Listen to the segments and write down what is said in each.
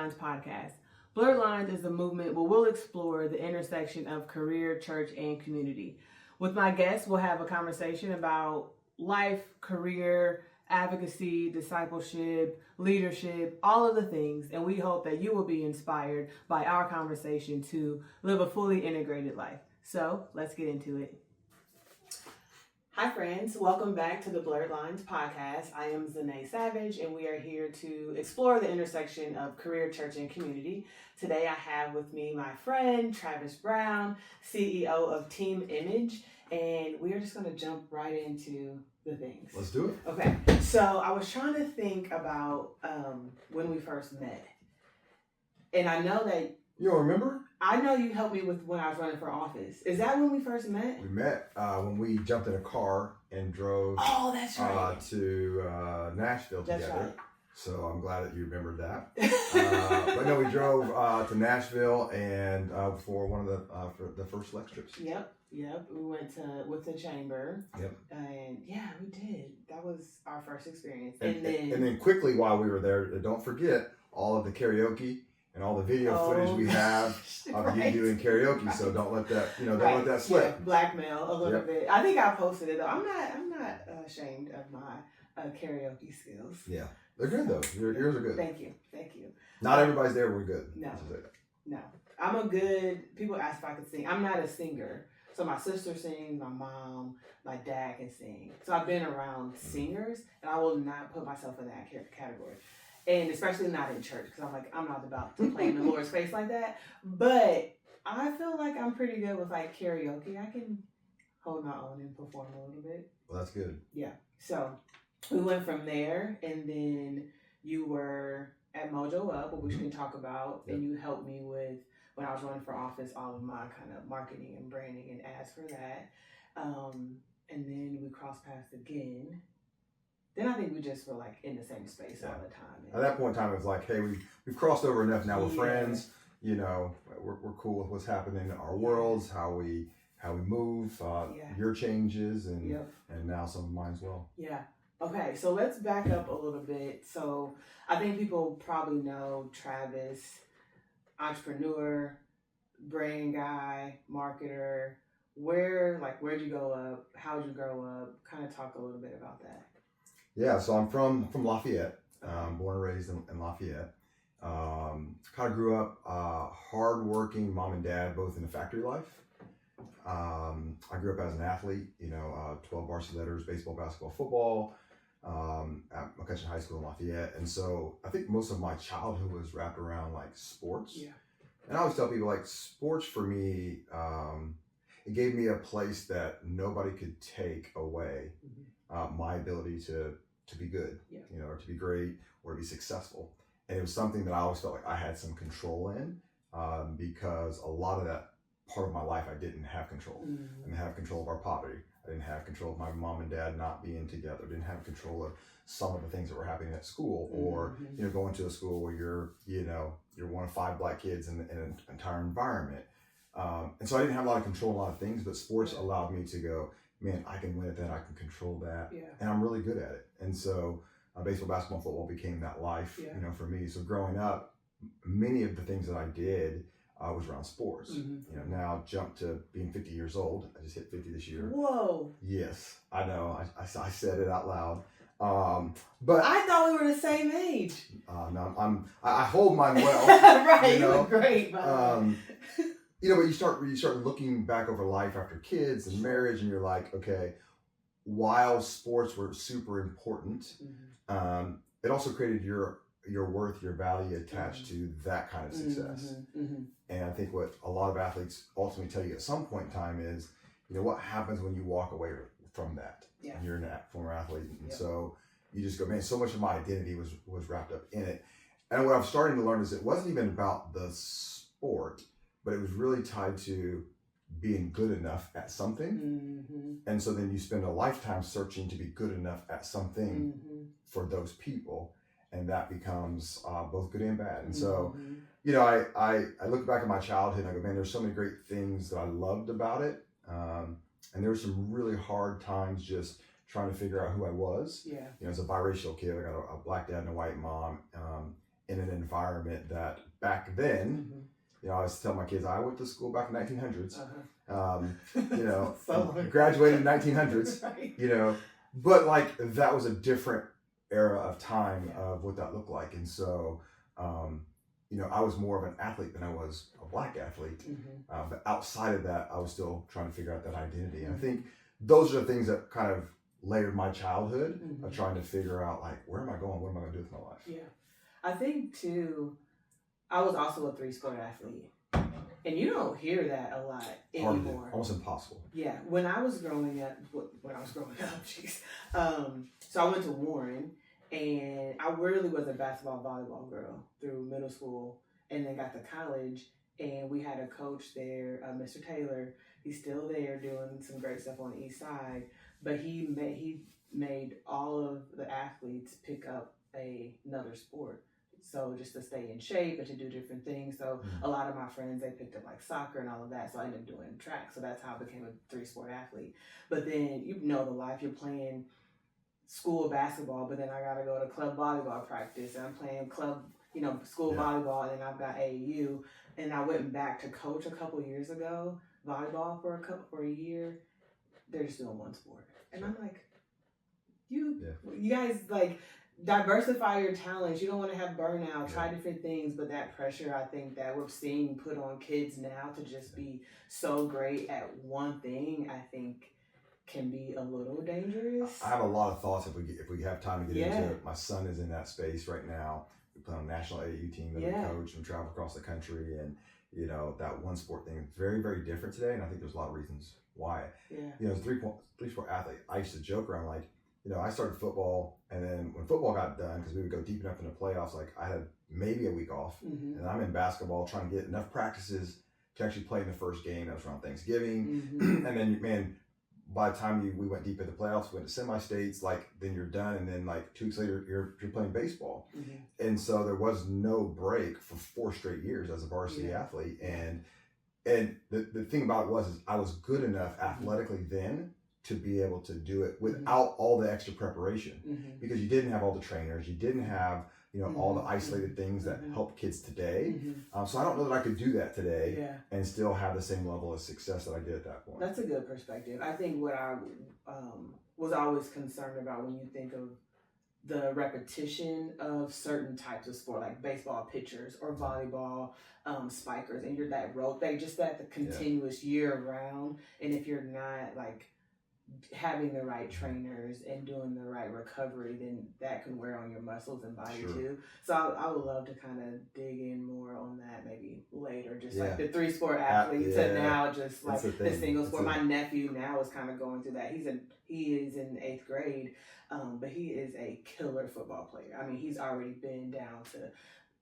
Lines podcast. Blurred Lines is a movement where we'll explore the intersection of career, church, and community. With my guests, we'll have a conversation about life, career, advocacy, discipleship, leadership, all of the things. And we hope that you will be inspired by our conversation to live a fully integrated life. So let's get into it. Hi friends, welcome back to the Blurred Lines podcast. I am Zanae Savage and we are here to explore the intersection of career, church, and community. Today I have with me my friend Travis Brown, CEO of Team Image, and we are just going to jump right into the things. Let's do it. Okay, so I was trying to think about when we first met. And I know that... You don't remember? I know you helped me with when I was running for office. Is that when we first met? We met when we jumped in a car and drove that's right. to Nashville together. That's right. So I'm glad that you remembered that. But no, we drove to Nashville and for one of the first Lex trips. Yep. We went with the chamber. Yep. And yeah, we did. That was our first experience. And then quickly while we were there, don't forget all of the karaoke and all the video footage we have of you doing karaoke. So don't let that, don't let that slip. Yeah, blackmail a little bit. I think I posted it though. I'm not ashamed of my karaoke skills. Yeah, they're good though. Yours are good. Thank you. Not everybody's there. We're good. No. People ask if I could sing. I'm not a singer. So my sister sings, my mom, my dad can sing. So I've been around singers, and I will not put myself in that category. And especially not in church, because I'm not about to play in the Lord's face like that. But I feel like I'm pretty good with like karaoke. I can hold my own and perform a little bit. Well, that's good. Yeah. So we went from there, and then you were at Mojo Up, which we can talk about, and you helped me with, when I was running for office, all of my kind of marketing and branding and ads for that. And then we crossed paths again. Then I think we just were like in the same space all the time. At that point in time, it was like, hey, we've crossed over enough. Now we're friends. We're cool with what's happening in our worlds, how we move, your changes, and now some of mine as well. Yeah. Okay, so let's back up a little bit. So I think people probably know Travis, entrepreneur, brand guy, marketer. Where'd you grow up? How'd you grow up? Kind of talk a little bit about that. Yeah, so I'm from Lafayette, born and raised in Lafayette. Kind of grew up hardworking, mom and dad, both in the factory life. I grew up as an athlete, 12 varsity letters, baseball, basketball, football, at McCutcheon High School in Lafayette. And so I think most of my childhood was wrapped around like sports. Yeah. And I always tell people like sports for me, it gave me a place that nobody could take away my ability to be good, or to be great or to be successful. And it was something that I always felt like I had some control in because a lot of that part of my life I didn't have control. I didn't have control of our poverty. I didn't have control of my mom and dad not being together. I didn't have control of some of the things that were happening at school or, going to a school where you're one of 5 black kids in an entire environment. And so I didn't have a lot of control in a lot of things, but sports allowed me to go, man, I can win at that. I can control that. Yeah. And I'm really good at it. And so baseball, basketball, football became that life, for me. So growing up, many of the things that I did was around sports. Now jump to being 50 years old. I just hit 50 this year. Whoa. Yes, I know. I said it out loud. But I thought we were the same age. No, I hold mine well. Right, you look great. But you start looking back over life after kids and marriage, and you're like, okay, while sports were super important, it also created your worth, your value attached to that kind of success. And I think what a lot of athletes ultimately tell you at some point in time is, what happens when you walk away from that? Yeah. And you're a former athlete. And so you just go, man, so much of my identity was wrapped up in it. And what I'm starting to learn is it wasn't even about the sport, but it was really tied to being good enough at something. And so then you spend a lifetime searching to be good enough at something for those people. And that becomes both good and bad. And so, I look back at my childhood and I go, man, there's so many great things that I loved about it. And there were some really hard times just trying to figure out who I was. Yeah. As a biracial kid, I got a black dad and a white mom. in an environment that back then, you know, I always tell my kids, I went to school back in 1900s, you know, graduated in 1900s, right. you know, but like that was a different era of time of what that looked like. And so, you know, I was more of an athlete than I was a black athlete. But outside of that, I was still trying to figure out that identity. And I think those are the things that kind of layered my childhood of trying to figure out, like, where am I going? What am I going to do with my life? Yeah. I think, too, I was also a 3-sport athlete. And you don't hear that a lot anymore. Almost impossible. Yeah. When I was growing up, jeez. So I went to Warren, and I really was a basketball, volleyball girl through middle school, and then got to college, and we had a coach there, Mr. Taylor. He's still there doing some great stuff on the East Side, but he made all of the athletes pick up another sport. So just to stay in shape and to do different things. So a lot of my friends, they picked up like soccer and all of that. So I ended up doing track. So that's how I became a 3-sport athlete. But then, you know, the life, you're playing school basketball, but then I got to go to club volleyball practice. And I'm playing club, you know, school volleyball. And then I've got AAU. And I went back to coach a couple years ago, volleyball for a year. They're just doing one sport. And I'm like, you guys, like, diversify your talents. You don't want to have burnout, try different things, but that pressure, I think, that we're seeing put on kids now to just be so great at one thing, I think can be a little dangerous. I have a lot of thoughts if we have time to get into it. My son is in that space right now. We play on a national AAU team that we coach and travel across the country, and you know, that one sport thing is very, very different today, and I think there's a lot of reasons why. You know, as a 3-sport athlete, I used to joke around like, you know, I started football, and then when football got done, because we would go deep enough in the playoffs, like I had maybe a week off, and I'm in basketball trying to get enough practices to actually play in the first game. That was around Thanksgiving, and then, man, by the time we went deep into the playoffs, we went to semi-states, like then you're done, and then like 2 weeks later you're playing baseball, and so there was no break for 4 straight years as a varsity athlete, and the thing about it is I was good enough athletically then to be able to do it without all the extra preparation, because you didn't have all the trainers, you didn't have, you know, all the isolated things that help kids today. So I don't know that I could do that today and still have the same level of success that I did at that point. That's a good perspective. I think what I was always concerned about when you think of the repetition of certain types of sport, like baseball pitchers or volleyball spikers, and you're that rotate, just that the continuous year round, and if you're not like having the right trainers and doing the right recovery, then that can wear on your muscles and body too. So I would love to kind of dig in more on that maybe later, just like the 3-sport athlete to now just like the single sport. My nephew now is kind of going through that. He is in 8th grade, but he is a killer football player. I mean, he's already been down to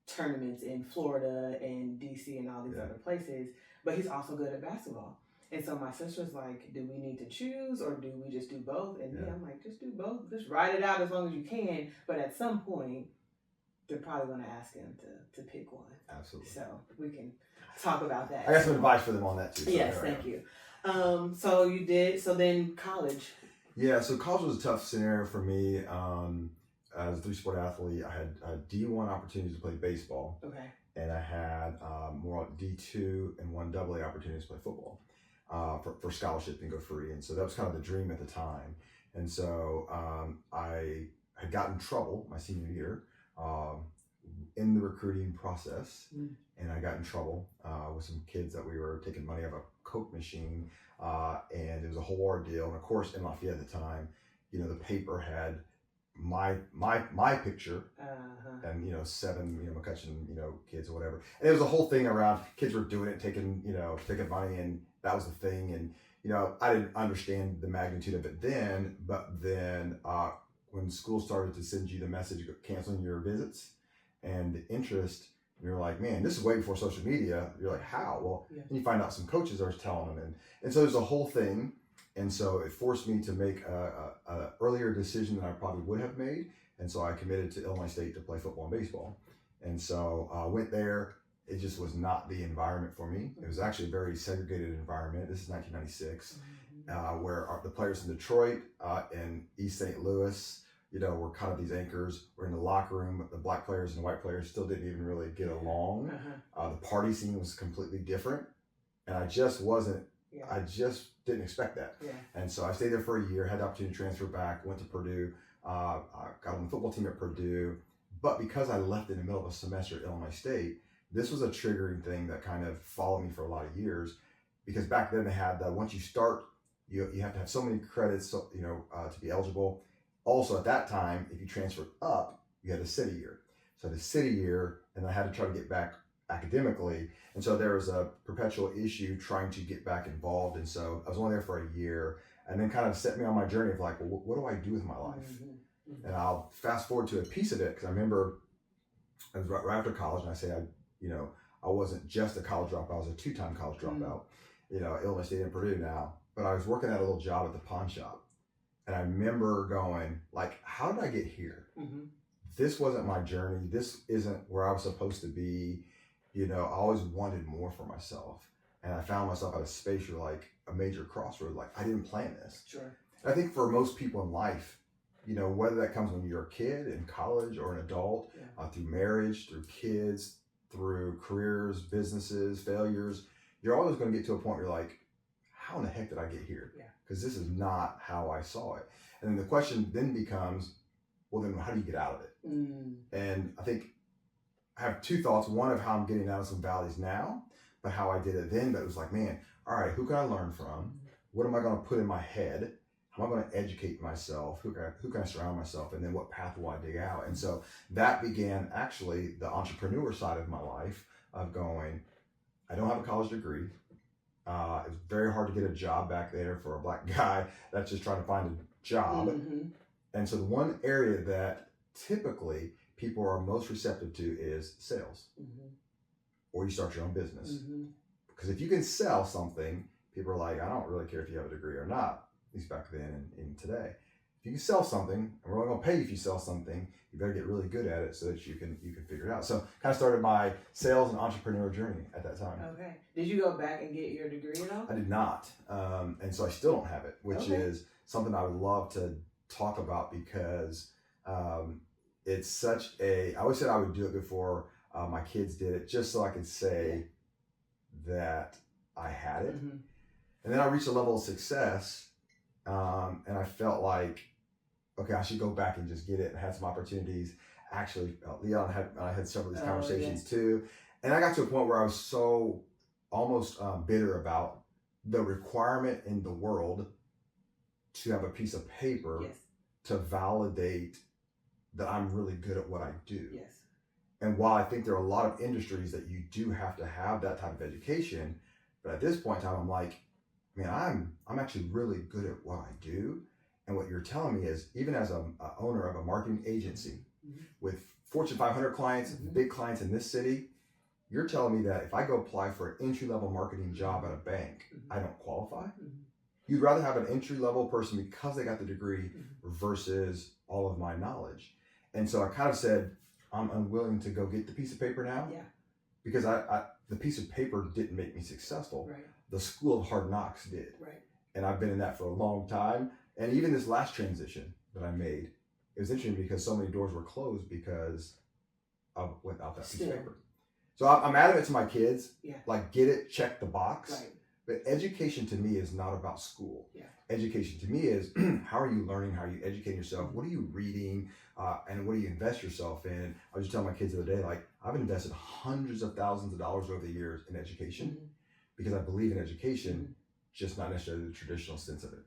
tournaments in Florida and DC and all these other places, but he's also good at basketball. And so my sister's like, do we need to choose or do we just do both? And I'm like, just do both. Just ride it out as long as you can. But at some point, they're probably going to ask him to pick one. Absolutely. So we can talk about that. I got some advice for them on that too. So yes, thank you. So then college. Yeah, so college was a tough scenario for me. As a 3-sport athlete, I had D1 opportunities to play baseball. Okay. And I had more D2 and 1 AA opportunities to play football. For scholarship and go free. And so that was kind of the dream at the time. And so I had gotten in trouble my senior year in the recruiting process. And I got in trouble with some kids that we were taking money out of a Coke machine. And it was a whole ordeal. And of course, in Lafayette at the time, you know, the paper had my picture and, you know, 7, you know, McCutcheon, you know, kids or whatever. And it was a whole thing around kids were doing it, taking money, and that was the thing. And, you know, I didn't understand the magnitude of it then, but then when school started to send you the message canceling your visits and the interest, you're like, man, this is way before social media. You're like, how? Well, and you find out some coaches are telling them. And so there's a whole thing. And so it forced me to make a earlier decision than I probably would have made. And so I committed to Illinois State to play football and baseball. And so I went there. It just was not the environment for me. It was actually a very segregated environment. This is 1996, where the players in Detroit and East St. Louis were kind of these anchors. We're in the locker room. The black players and the white players still didn't even really get along. The party scene was completely different. And I just wasn't, I just didn't expect that. And so I stayed there for a year, had the opportunity to transfer back, went to Purdue, I got on the football team at Purdue. But because I left in the middle of a semester at Illinois State, this was a triggering thing that kind of followed me for a lot of years. Because back then they had that once you start, you have to have so many credits, to be eligible. Also at that time, if you transferred up, you had a city year. So the city year, and I had to try to get back academically. And so there was a perpetual issue trying to get back involved. And so I was only there for a year, and then kind of set me on my journey of like, well, what do I do with my life? And I'll fast forward to a piece of it, because I remember I was right after college, and I say I wasn't just a college dropout, I was a 2-time college dropout. Illinois State and Purdue now, but I was working at a little job at the pawn shop. And I remember going like, how did I get here? This wasn't my journey. This isn't where I was supposed to be. I always wanted more for myself. And I found myself at a space where like a major crossroad, like I didn't plan this. Sure. I think for most people in life, whether that comes when you're a kid in college or an adult, through marriage, through kids, through careers, businesses, failures, you're always going to get to a point where you're like, how in the heck did I get here? Because this is not how I saw it. And then the question then becomes, well, then how do you get out of it? And I think I have 2 thoughts. One of how I'm getting out of some valleys now, but how I did it then. But it was like, man, all right, who can I learn from? What am I going to put in my head? How am I going to educate myself? Who can I surround myself? And then what path will I dig out? And so that began actually the entrepreneur side of my life of going, I don't have a college degree. It was very hard to get a job back there for a black guy that's just trying to find a job. And so the one area that typically people are most receptive to is sales, or you start your own business. Because if you can sell something, people are like, I don't really care if you have a degree or not, at least back then and today. If you can sell something, and we're only going to pay you if you sell something, you better get really good at it so that you can figure it out. So kind of started my sales and entrepreneur journey at that time. Okay. Did you go back and get your degree at all? I did not. And so I still don't have it, which is something I would love to talk about, because it's such I always said I would do it before my kids did it, just so I could say that I had it. And then I reached a level of success, and I felt like, okay, I should go back and just get it, and had some opportunities. Actually, Leon I had several of these conversations too. And I got to a point where I was so almost bitter about the requirement in the world to have a piece of paper to validate that I'm really good at what I do. And while I think there are a lot of industries that you do have to have that type of education, but at this point in time, I'm like, man, I'm actually really good at what I do. And what you're telling me is, even as an owner of a marketing agency with Fortune 500 clients, big clients in this city, you're telling me that if I go apply for an entry-level marketing job at a bank, I don't qualify? You'd rather have an entry-level person because they got the degree versus all of my knowledge. And so I kind of said, I'm unwilling to go get the piece of paper now, because the piece of paper didn't make me successful. The school of hard knocks did. And I've been in that for a long time. And even this last transition that I made, it was interesting because so many doors were closed because of without that piece of paper. So I'm adamant to my kids, like, get it, check the box. But education to me is not about school. Education to me is how are you learning, how are you educating yourself, what are you reading, and what do you invest yourself in. I was just telling my kids the other day, like, I've invested hundreds of thousands of dollars over the years in education because I believe in education, just not necessarily the traditional sense of it.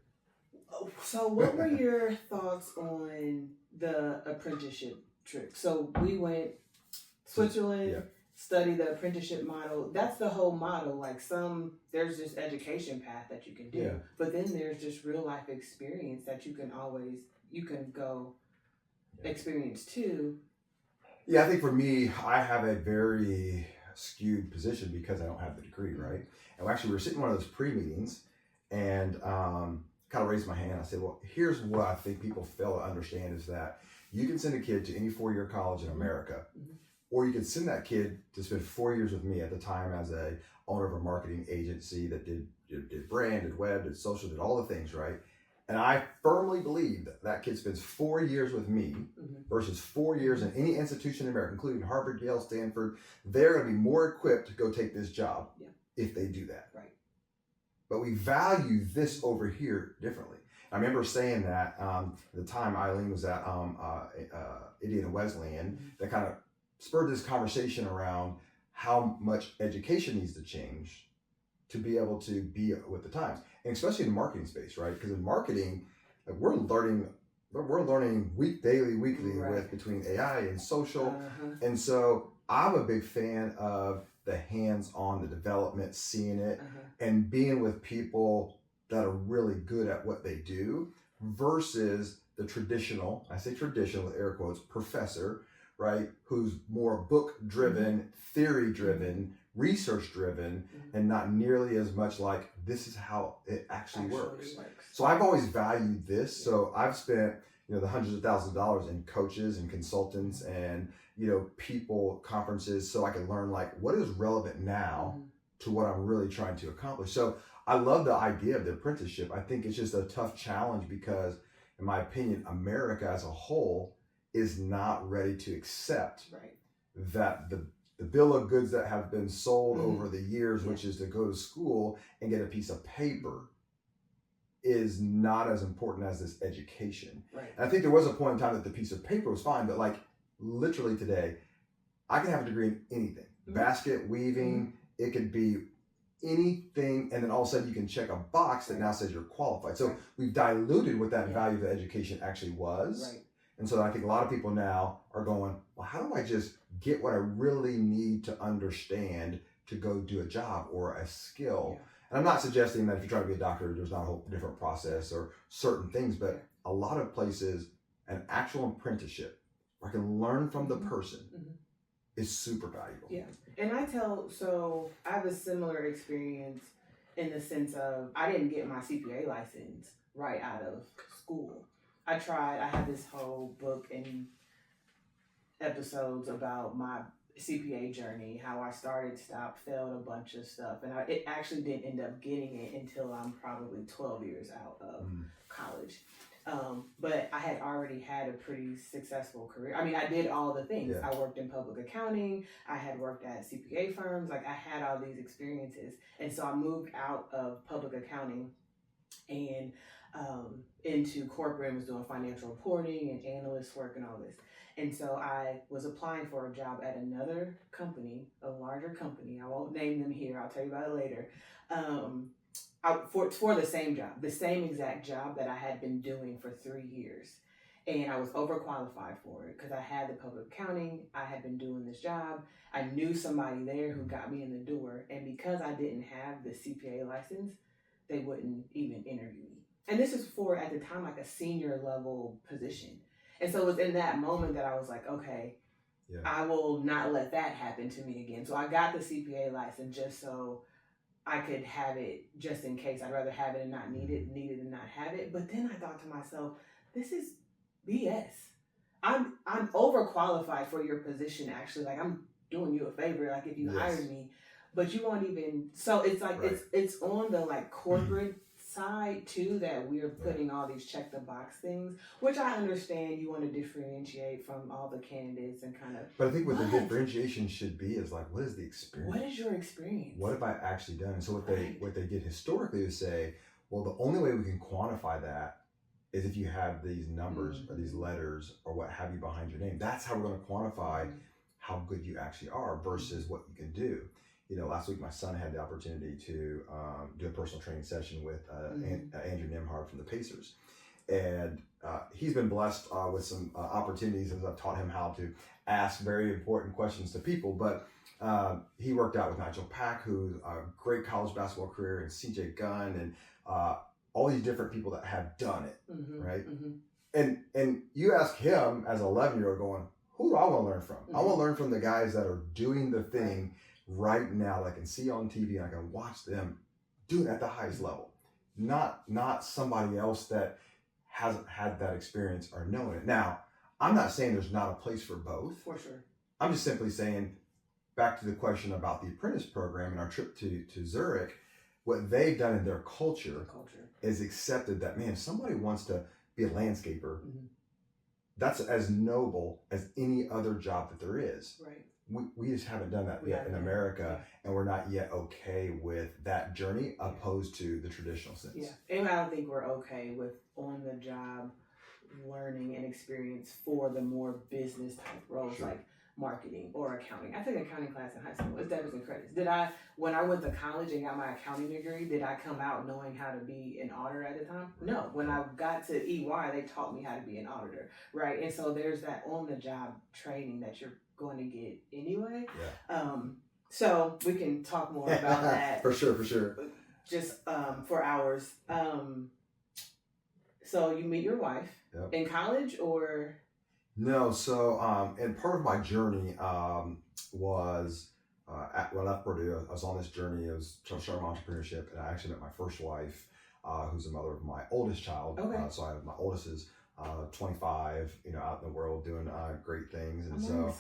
So what were your thoughts on the apprenticeship trip? So we went Switzerland, study the apprenticeship model. That's the whole model. Like, there's this education path that you can do, but then there's just real life experience that you can go experience too. Yeah, I think for me, I have a very skewed position because I don't have the degree, right? And actually, we were sitting in one of those pre-meetings, and kind of raised my hand. I said, well, here's what I think people fail to understand is that you can send a kid to any 4-year college in America, or you can send that kid to spend 4 years with me at the time as a owner of a marketing agency that did brand, did web, did social, did all the things, right? And I firmly believe that that kid spends 4 years with me versus 4 years in any institution in America, including Harvard, Yale, Stanford. They're going to be more equipped to go take this job if they do that. Right. But we value this over here differently. I remember saying that the time Eileen was at Indiana Wesleyan, that kind of spurred this conversation around how much education needs to change to be able to be with the times, and especially in the marketing space, right? Because in marketing, like, we're learning daily, weekly with between AI and social, and so I'm a big fan of the hands-on, the development, seeing it, and being with people that are really good at what they do versus the traditional, I say traditional with air quotes, professor, right? Who's more book-driven, theory-driven, research-driven, and not nearly as much like, this is how it actually works. So I've always valued this. So I've spent, the hundreds of thousands of dollars in coaches and consultants and, people conferences, so I can learn like what is relevant now to what I'm really trying to accomplish. So I love the idea of the apprenticeship. I think it's just a tough challenge because, in my opinion, America as a whole is not ready to accept that the bill of goods that have been sold over the years, which is to go to school and get a piece of paper, is not as important as this education. Right. And I think there was a point in time that the piece of paper was fine, but like literally today, I can have a degree in anything. Basket weaving, it could be anything, and then all of a sudden you can check a box that now says you're qualified. So we've diluted what that value of the education actually was. Right. And so I think a lot of people now are going, well, how do I just get what I really need to understand to go do a job or a skill? And I'm not suggesting that if you're trying to be a doctor, there's not a whole different process or certain things, but a lot of places, an actual apprenticeship where I can learn from the person is super valuable. Yeah. And I have a similar experience in the sense of I didn't get my CPA license right out of school. I had this whole book and episodes about my CPA journey, how I started, stopped, failed a bunch of stuff. And it actually didn't end up getting it until I'm probably 12 years out of college. But I had already had a pretty successful career. I mean, I did all the things. I worked in public accounting. I had worked at CPA firms. Like, I had all these experiences. And so I moved out of public accounting and into corporate and was doing financial reporting and analyst work and all this. And so I was applying for a job at another company, a larger company. I won't name them here. I'll tell you about it later. For the same job, the same exact job that I had been doing for 3 years. And I was overqualified for it because I had the public accounting. I had been doing this job. I knew somebody there who got me in the door. And because I didn't have the CPA license, they wouldn't even interview me. And this is for, at the time, like a senior level position. And so it was in that moment that I was like, okay, I will not let that happen to me again. So I got the CPA license just so I could have it just in case. I'd rather have it and not need it and not have it. But then I thought to myself, this is BS. I'm overqualified for your position, actually. Like, I'm doing you a favor, like, if you hired me, but you won't even. So it's like it's on the like corporate side too that we're putting all these check the box things, which I understand. You want to differentiate from all the candidates and kind of. But I think what the differentiation should be is like, what is the experience? What is your experience? What have I actually done? And so what they did historically is say, well, the only way we can quantify that is if you have these numbers or these letters or what have you behind your name. That's how we're going to quantify how good you actually are versus what you can do. Last week my son had the opportunity to do a personal training session with Andrew Nemhard from the Pacers. And he's been blessed with some opportunities as I've taught him how to ask very important questions to people. But he worked out with Nigel Pack, who's a great college basketball career, and CJ Gunn, and all these different people that have done it, right? And you ask him as an 11-year-old going, who do I want to learn from? I want to learn from the guys that are doing the thing right now that I can see on TV and I can watch them do it at the highest level. Not somebody else that hasn't had that experience or known it. Now, I'm not saying there's not a place for both. For sure. I'm just simply saying, back to the question about the apprentice program and our trip to Zurich, what they've done in their culture Culture. is accepted that, man, if somebody wants to be a landscaper, Mm-hmm. that's as noble as any other job that there is. Right. We just haven't done that yet in America, and we're not yet okay with that journey opposed to the traditional sense. Yeah, and I don't think we're okay with on-the-job learning and experience for the more business type roles like marketing or accounting. I took an accounting class in high school. It's debits and credits. When I went to college and got my accounting degree, did I come out knowing how to be an auditor at the time? No. When I got to EY, they taught me how to be an auditor, right? And so there's that on-the-job training that you're going to get anyway. Yeah. So we can talk more about that. For sure. Just for hours. So you meet your wife in college or? No, so and part of my journey was when I left Purdue, I was on this journey. I was trying to start my entrepreneurship, and I actually met my first wife, who's the mother of my oldest child. Okay. So I have my oldest is 25, out in the world doing great things, and so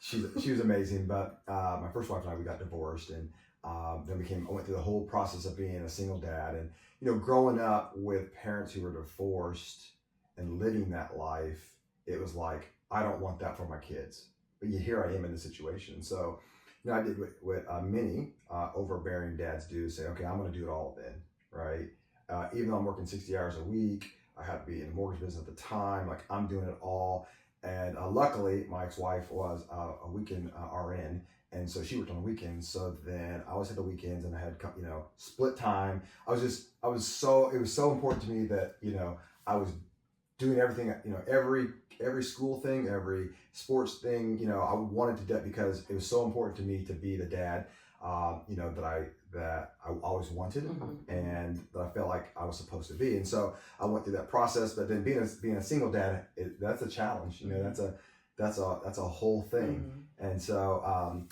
she was amazing. But my first wife and I, we got divorced, and then I went through the whole process of being a single dad, and growing up with parents who were divorced and living that life, it was like, I don't want that for my kids. But here I am in the situation. So, I did what many overbearing dads do, say, okay, I'm going to do it all then, right? Even though I'm working 60 hours a week, I had to be in the mortgage business at the time, like I'm doing it all. And luckily, my ex-wife was a weekend RN, and so she worked on the weekends. So then I always had the weekends, and I had split time. It was so important to me that I was doing everything, every school thing, every sports thing, I wanted to do that because it was so important to me to be the dad, that I always wanted, and that I felt like I was supposed to be. And so I went through that process. But then being a single dad, that's a challenge. That's a whole thing. And so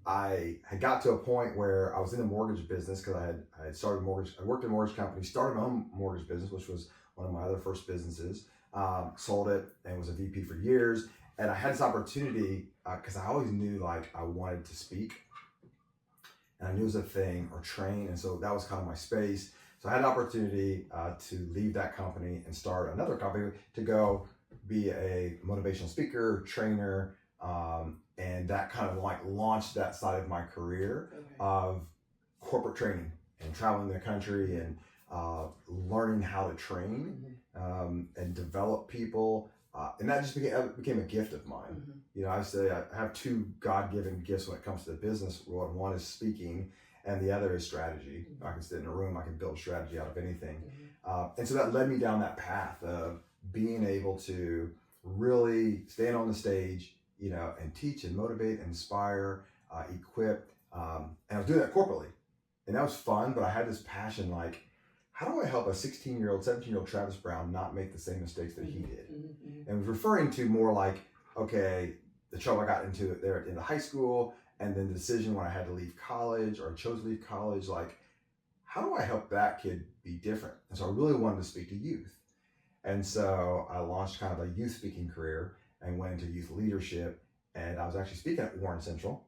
I had got to a point where I was in the mortgage business because I had started I worked in a mortgage company, started my own mortgage business, which was one of my other first businesses. Sold it and was a VP for years. And I had this opportunity because I always knew like I wanted to speak, and I knew it was a thing, or train. And so that was kind of my space. So I had an opportunity to leave that company and start another company to go be a motivational speaker, trainer. And that kind of like launched that side of my career of corporate training and traveling the country and learning how to train and develop people. And that just became a gift of mine. I say I have two God-given gifts when it comes to the business world. One is speaking, and the other is strategy. I can sit in a room, I can build strategy out of anything. And so that led me down that path of being able to really stand on the stage, and teach and motivate, inspire, equip. And I was doing that corporately. And that was fun, but I had this passion, like, how do I help a 16-year-old, 17-year-old Travis Brown not make the same mistakes that he did? And was referring to more like, okay, the trouble I got into there in the high school, and then the decision when I had to leave college, or I chose to leave college, like, how do I help that kid be different? And so I really wanted to speak to youth. And so I launched kind of a youth speaking career and went into youth leadership. And I was actually speaking at Warren Central,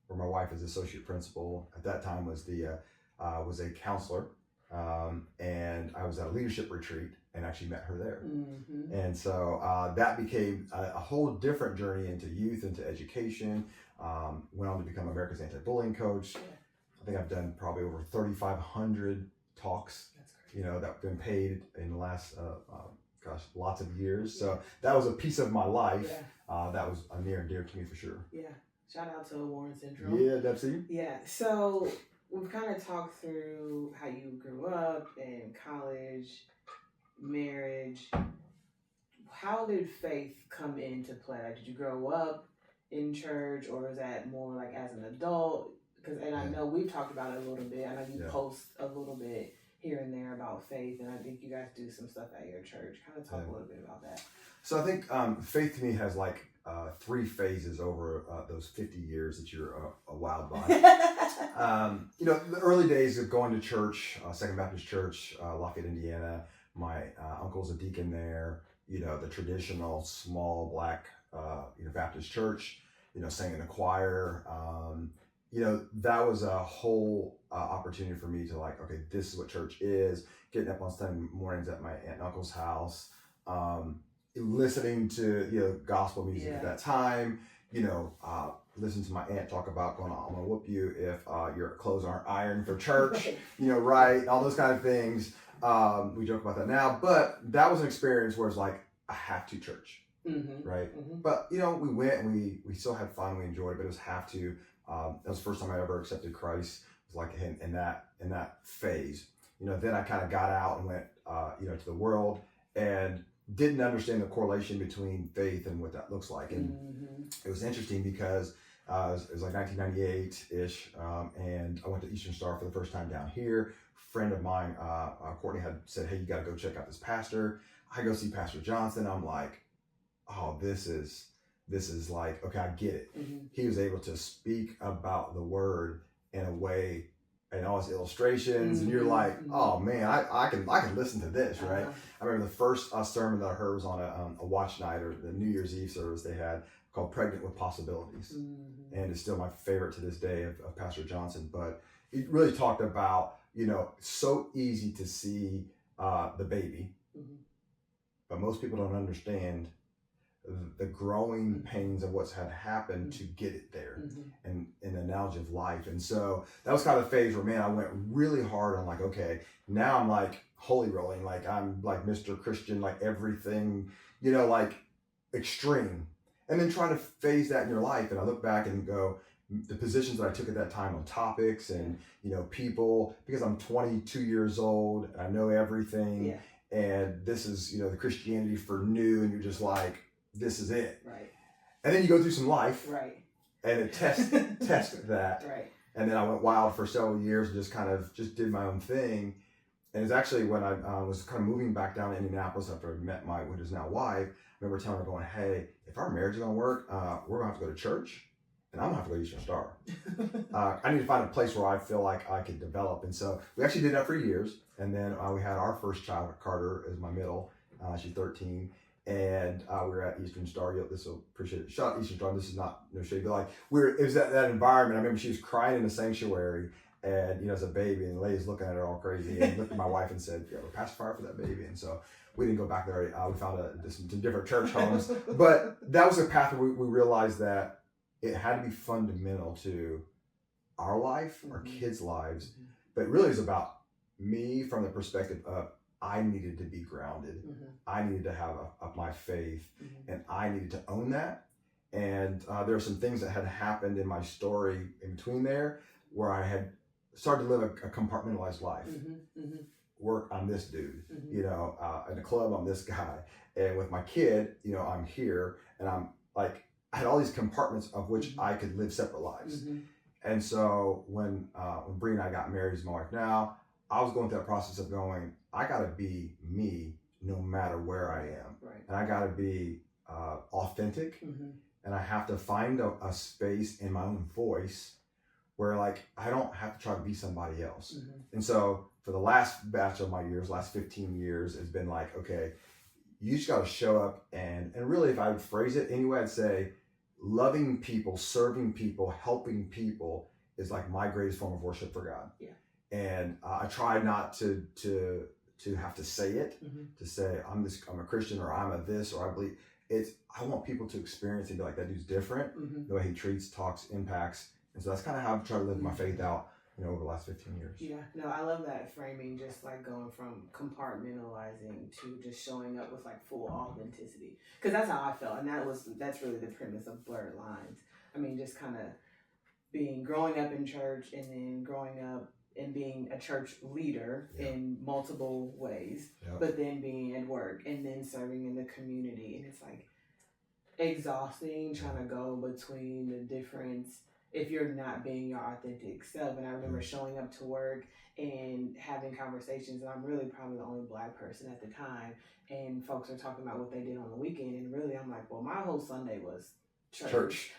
where my wife is associate principal. At that time was a counselor. And I was at a leadership retreat and actually met her there. And so that became a whole different journey into youth, into education. Went on to become America's anti-bullying coach. I think I've done probably over 3,500 talks, that have been paid in the last, lots of years. So that was a piece of my life that was near and dear to me for sure. Yeah. Shout out to Warren Central. Yeah, Debsy. Yeah. So we've kind of talked through how you grew up in college, marriage. How did faith come into play? Like, did you grow up in church, or was that more like as an adult? I know we've talked about it a little bit. I know you post a little bit here and there about faith, and I think you guys do some stuff at your church. Kind of talk a little bit about that. So I think faith to me has like three phases over those 50 years that you're a wild bunch. The early days of going to church, Second Baptist Church, Lafayette, Indiana. My uncle's a deacon there. The traditional small black Baptist church. Sang in a choir. that was a whole opportunity for me to like, okay, this is what church is. Getting up on Sunday mornings at my aunt and uncle's house, listening to gospel music at that time. Listen to my aunt talk about going, I'm gonna whoop you if your clothes aren't ironed for church. Right? All those kind of things. We joke about that now, but that was an experience where it's like I have to church. Mm-hmm. Right? Mm-hmm. But we went and we still had fun, we enjoyed it, but it was have to. That was the first time I ever accepted Christ. It was like in that phase. Then I kind of got out and went to the world and didn't understand the correlation between faith and what that looks like. And it was interesting because it was like 1998-ish, and I went to Eastern Star for the first time down here. A friend of mine, Courtney, had said, hey, you got to go check out this pastor. I go see Pastor Johnson. I'm like, oh, this is like, okay, I get it. Mm-hmm. He was able to speak about the word in a way, and all his illustrations, and you're like, oh man, I can listen to this, right? I remember the first sermon that I heard was on a watch night, or the New Year's Eve service they had, called Pregnant with Possibilities. And it's still my favorite to this day of Pastor Johnson. But he really talked about, so easy to see the baby, but most people don't understand the growing pains of what's had happened to get it there, and an analogy of life. And so that was kind of the phase where, man, I went really hard on like, okay, now I'm like holy rolling, like I'm like Mr. Christian, like everything, like extreme. And then trying to phase that in your life. And I look back and go, the positions that I took at that time on topics and, people, because I'm 22 years old and I know everything. Yeah. And this is, the Christianity for new, and you're just like, this is it. Right. And then you go through some life. Right. And it tested that. Right. And then I went wild for several years and just did my own thing. And it's actually when I was kind of moving back down to Indianapolis after I met my, what is now wife, I remember telling her, going, hey, if our marriage is going to work, we're going to have to go to church, and I'm going to have to go to Eastern Star. I need to find a place where I feel like I could develop. And so we actually did that for years. And then we had our first child, Carter, as my middle. She's 13. And we were at Eastern Star. This will appreciate it. Shout out Eastern Star. This is not no shade, but like it was that environment. I remember she was crying in the sanctuary, and as a baby, and the lady's looking at her all crazy, and looked at my wife and said, "We're pacifier for that baby." And so we didn't go back there. We found some different church homes, but that was a path where we realized that it had to be fundamental to our life, our kids' lives, but really it's about me from the perspective of, I needed to be grounded. I needed to have my faith, and I needed to own that. And there are some things that had happened in my story in between there where I had started to live a compartmentalized life. Work, I'm this dude. In the club, I'm this guy. And with my kid, I'm here, and I'm like, I had all these compartments of which I could live separate lives. And so when Bree and I got married, as my wife now, I was going through that process of going, I got to be me no matter where I am. Right. And I got to be authentic. And I have to find a space in my own voice where like, I don't have to try to be somebody else. And so for the last batch of my years, last 15 years, has been like, okay, you just got to show up. And really, if I would phrase it anyway, I'd say loving people, serving people, helping people is like my greatest form of worship for God. Yeah. And I try not to have to say it, to say I'm a Christian, or I'm a this, or I believe. I want people to experience and be like, that dude's different. The way he treats, talks, impacts. And so that's kind of how I've tried to live my faith out, over the last 15 years. Yeah, no, I love that framing, just like going from compartmentalizing to just showing up with like full authenticity. Because that's how I felt. And that's really the premise of Blurred Lines. I mean, just kind of growing up in church, and then growing up and being a church leader in multiple ways, but then being at work and then serving in the community. And it's like exhausting trying to go between the difference if you're not being your authentic self. And I remember showing up to work and having conversations, and I'm really probably the only Black person at the time, and folks are talking about what they did on the weekend, and really I'm like, well, my whole Sunday was church.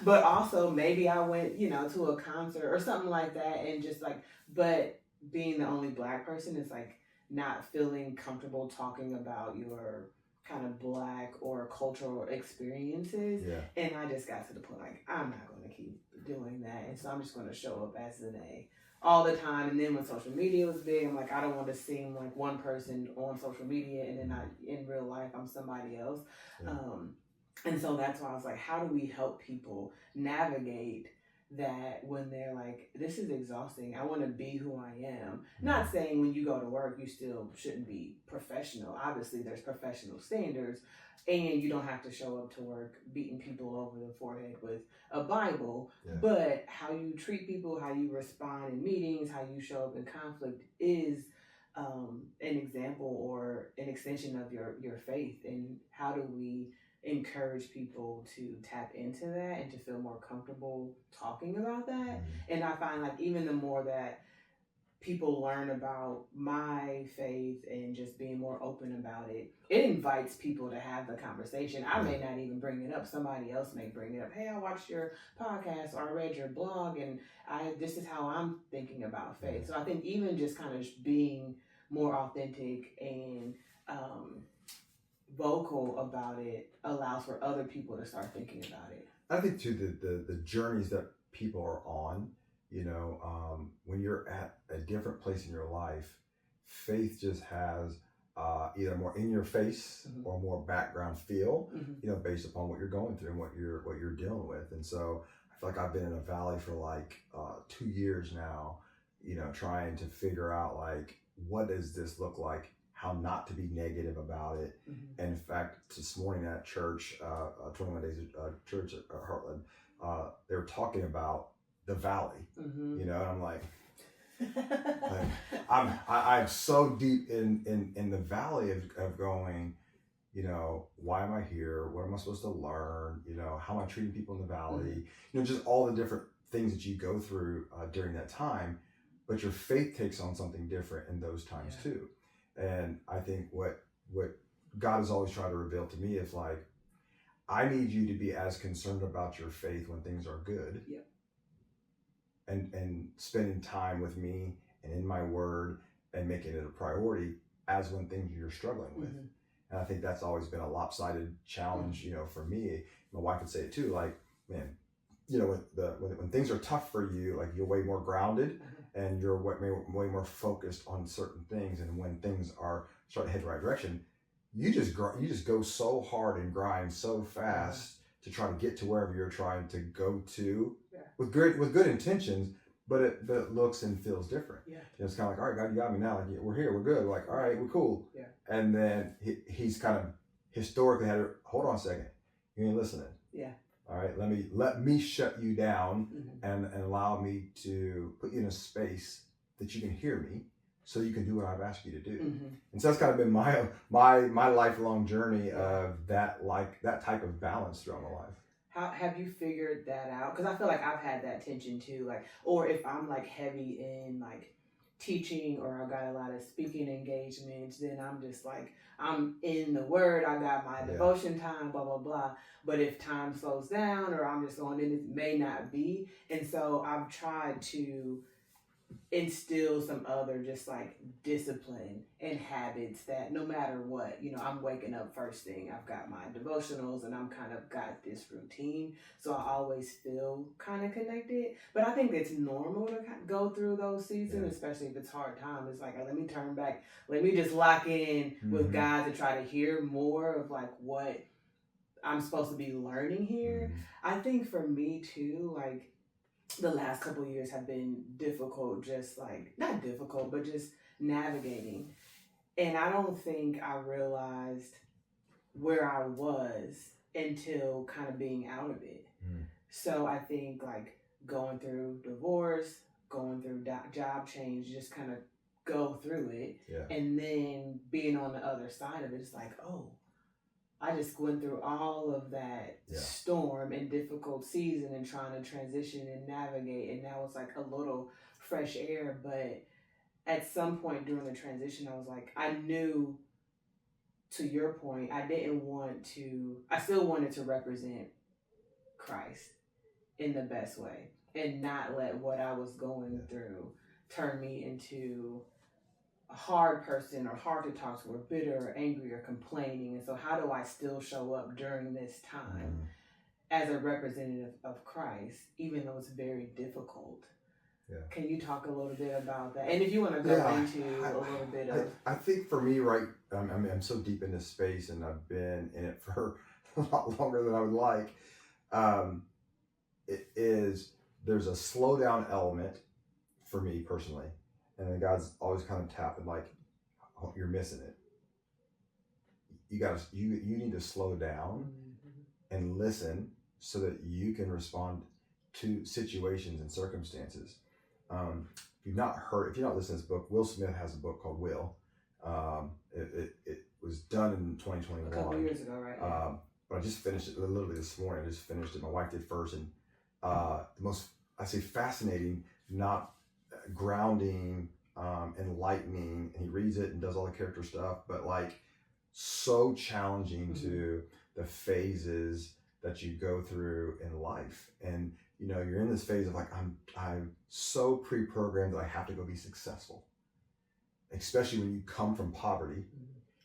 But also maybe I went, to a concert or something like that, and just like, but being the only Black person is like not feeling comfortable talking about your kind of Black or cultural experiences. Yeah. And I just got to the point like, I'm not going to keep doing that. And so I'm just going to show up as an A all the time. And then when social media was big, I'm like, I don't want to seem like one person on social media and then in real life I'm somebody else. Yeah. And so that's why I was like, how do we help people navigate that when they're like, this is exhausting, I want to be who I am. Not saying when you go to work you still shouldn't be professional. Obviously there's professional standards, and you don't have to show up to work beating people over the forehead with a Bible. Yeah. But how you treat people, how you respond in meetings, how you show up in conflict is an example or an extension of your faith. And how do we encourage people to tap into that and to feel more comfortable talking about that? And I find like even the more that people learn about my faith and just being more open about it, it invites people to have the conversation. I may not even bring it up. Somebody else may bring it up. Hey, I watched your podcast or I read your blog and this is how I'm thinking about faith. So I think even just kind of being more authentic and vocal about it allows for other people to start thinking about it. I think too the journeys that people are on, you know, when you're at a different place in your life, faith just has either more in your face or more background feel, you know, based upon what you're going through and what you're dealing with. And so I feel like I've been in a valley for like 2 years now, you know, trying to figure out like, what does this look like? How not to be negative about it. And in fact, this morning at church, 21 Days of Church at Heartland, they were talking about the valley, you know, and I'm like I'm so deep in the valley of going, you know, why am I here? What am I supposed to learn? You know, how am I treating people in the valley? You know, just all the different things that you go through during that time, but your faith takes on something different in those times too. And I think what God has always tried to reveal to me is like, I need you to be as concerned about your faith when things are good, and spending time with me and in my word and making it a priority as when things you're struggling with. And I think that's always been a lopsided challenge, you know, for me. My wife would say it too, like, man, you know, when things are tough for you, like you're way more grounded and you're way more focused on certain things. And when things are starting to head the right direction, you just go so hard and grind so fast to try to get to wherever you're trying to go to with good intentions, but it looks and feels different. You know, it's kind of like, all right, God, you got me now. Like, we're here, we're good. We're like, all right, we're cool. And then he's kind of historically had to hold on a second. You ain't listening. All right, let me shut you down and allow me to put you in a space that you can hear me, so you can do what I've asked you to do. And so that's kind of been my lifelong journey of that type of balance throughout my life. How have you figured that out? Because I feel like I've had that tension too. Like, or if I'm like heavy in like teaching or I've got a lot of speaking engagements, then I'm just like, I'm in the word, I got my devotion time, blah, blah, blah. But if time slows down or I'm just on it, it may not be. And so I've tried to instill some other just like discipline and habits that no matter what, you know, I'm waking up first thing, I've got my devotionals and I'm kind of got this routine, so I always feel kind of connected. But I think it's normal to go through those seasons, especially if it's hard time. It's like, let me turn back, let me just lock in with God to try to hear more of like what I'm supposed to be learning here. I think for me too, like the last couple of years have been difficult, just like, not difficult, but just navigating. And I don't think I realized where I was until kind of being out of it. So I think like going through divorce, going through job change, just kind of go through it. And then being on the other side of it, it's like, oh, I just went through all of that storm and difficult season and trying to transition and navigate. And now it's like a little fresh air. But at some point during the transition, I was like, I knew, to your point, I still wanted to represent Christ in the best way and not let what I was going through turn me into a hard person or hard to talk to or bitter or angry or complaining. And so how do I still show up during this time as a representative of Christ, even though it's very difficult? Yeah. Can you talk a little bit about that? And if you want to go into a little bit of... I think for me, right, I'm so deep in this space and I've been in it for a lot longer than I would like. There's a slowdown element for me personally. And then God's always kind of tapping like, oh, you're missing it. You need to slow down and listen so that you can respond to situations and circumstances. If you're not listening to this book, Will Smith has a book called Will. It was done in 2021. A couple years ago, right? But I just finished it literally this morning. I just finished it. My wife did first, and the most, I say, fascinating, not grounding, enlightening. And he reads it and does all the character stuff, but like so challenging to the phases that you go through in life. And you know, you're in this phase of like, I'm so pre-programmed that I have to go be successful, especially when you come from poverty,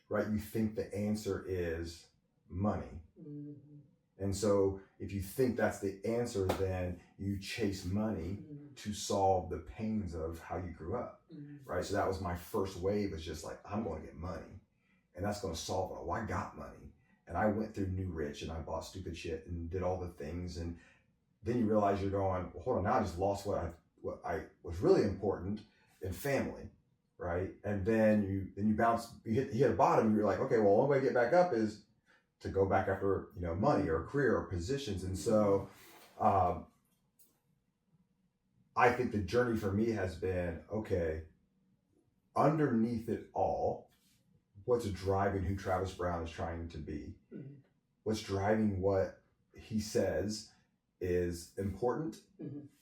right? You think the answer is money. And so if you think that's the answer, then you chase money to solve the pains of how you grew up, right? So that was my first wave, was just like, I'm going to get money and that's going to solve it. Well, I got money and I went through New Rich and I bought stupid shit and did all the things. And then you realize you're going, well, hold on, now I just lost what I was really important in family, right? And then you bounce, you hit a bottom, and you're like, okay, well, the only way to get back up is to go back after, you know, money or career or positions. And so I think the journey for me has been, okay, underneath it all, what's driving who Travis Brown is trying to be? What's driving what he says is important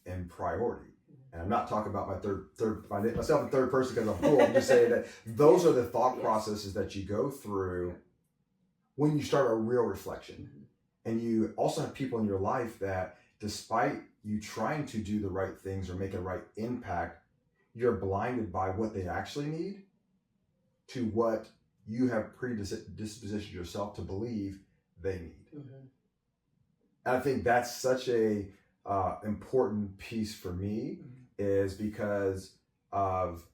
and priority. And I'm not talking about myself in third person because I'm cool. I'm just saying that those are the thought processes that you go through when you start a real reflection. And you also have people in your life that, despite you trying to do the right things or make a right impact, you're blinded by what they actually need to what you have predispositioned yourself to believe they need. And I think that's such a important piece for me, is because of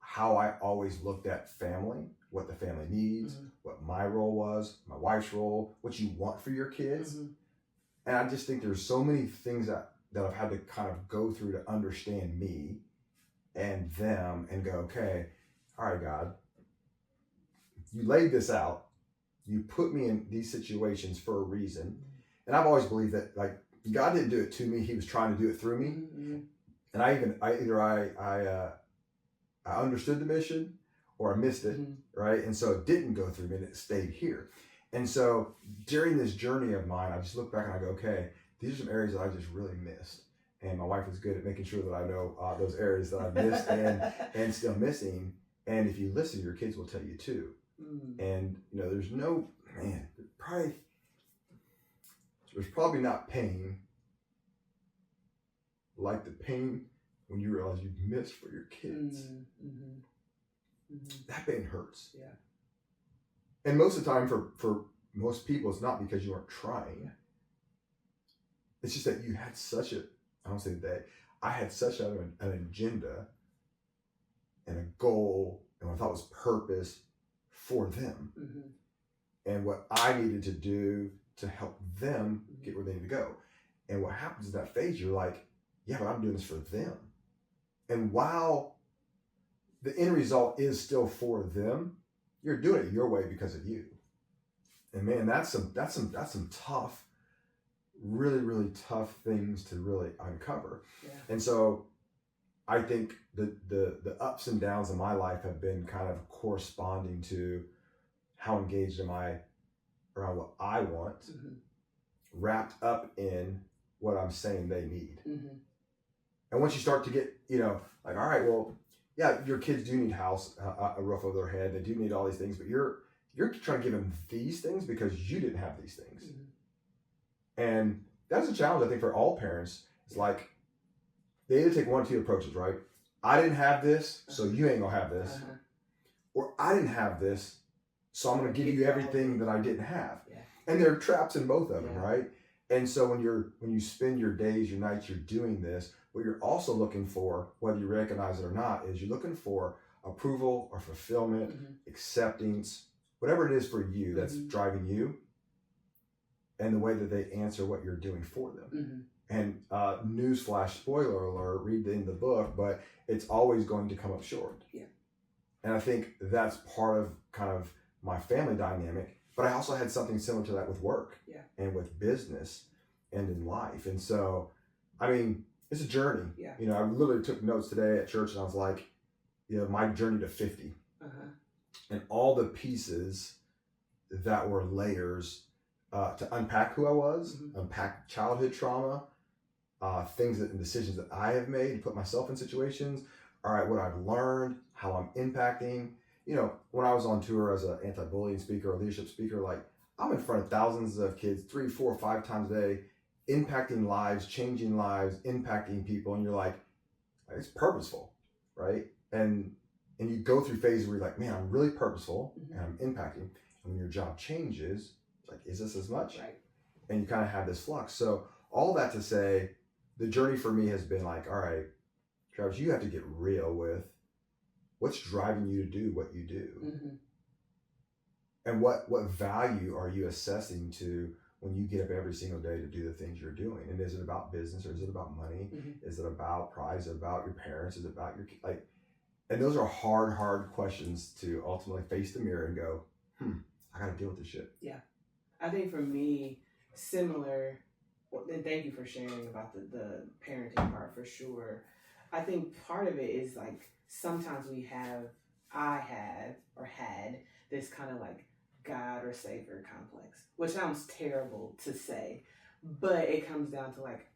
how I always looked at family, what the family needs, what my role was, my wife's role, what you want for your kids. And I just think there's so many things that I've had to kind of go through to understand me and them and go, okay, all right, God, you laid this out. You put me in these situations for a reason. And I've always believed that, like, God didn't do it to me. He was trying to do it through me. And I understood the mission or I missed it, right? And so it didn't go through me and it stayed here. And so during this journey of mine, I just look back and I go, okay, these are some areas that I just really missed. And my wife is good at making sure that I know those areas that I've missed and still missing. And if you listen, your kids will tell you too. And, you know, there's probably not pain like the pain when you realize you've missed for your kids. That pain hurts. Yeah. And most of the time for most people, it's not because you aren't trying. It's just that you had such I had such an agenda and a goal and what I thought was purpose for them. And what I needed to do to help them get where they need to go. And what happens in that phase, you're like, yeah, but I'm doing this for them. And while the end result is still for them, you're doing it your way because of you. And man, that's some tough, really, really tough things to really uncover. Yeah. And so I think the ups and downs of my life have been kind of corresponding to how engaged am I around what I want, wrapped up in what I'm saying they need. And once you start to get, you know, like, all right, well, yeah, your kids do need a roof over their head. They do need all these things, but you're trying to give them these things because you didn't have these things. And that's a challenge, I think, for all parents. It's like, they either take one or two approaches, right? I didn't have this, so you ain't gonna have this. or I didn't have this, so I'm going to give you everything that I didn't have. Yeah. And there are traps in both of them, Yeah. right? And so when you spend your days, your nights, you're doing this, what you're also looking for, whether you recognize it or not, is you're looking for approval or fulfillment, acceptance, whatever it is for you that's driving you, and the way that they answer what you're doing for them. And newsflash, spoiler alert, read the end of the book, but it's always going to come up short. Yeah. And I think that's part of kind of my family dynamic, but I also had something similar to that with work and with business and in life. And so, I mean, it's a journey. Yeah. You know, I literally took notes today at church and I was like, you know, my journey to 50 and all the pieces that were layers to unpack who I was, unpack childhood trauma, things and decisions that I have made, put myself in situations. All right, what I've learned, how I'm impacting. You know, when I was on tour as an anti-bullying speaker or leadership speaker, like I'm in front of thousands of kids 3, 4, 5 times a day, impacting lives, changing lives, impacting people. And you're like, it's purposeful, right? And you go through phases where you're like, man, I'm really purposeful and I'm impacting. And when your job changes, it's like, is this as much? Right. And you kind of have this flux. So all that to say, the journey for me has been like, all right, Travis, you have to get real with what's driving you to do what you do. And what value are you assessing to when you get up every single day to do the things you're doing? And is it about business or is it about money? Is it about pride? Is it about your parents? Is it about your, like, and those are hard questions to ultimately face the mirror and go, I got to deal with this shit. Yeah. I think for me, similar, and thank you for sharing about the parenting part for sure. I think part of it is like, sometimes I had this kind of like God or Savior complex, which sounds terrible to say, but it comes down to like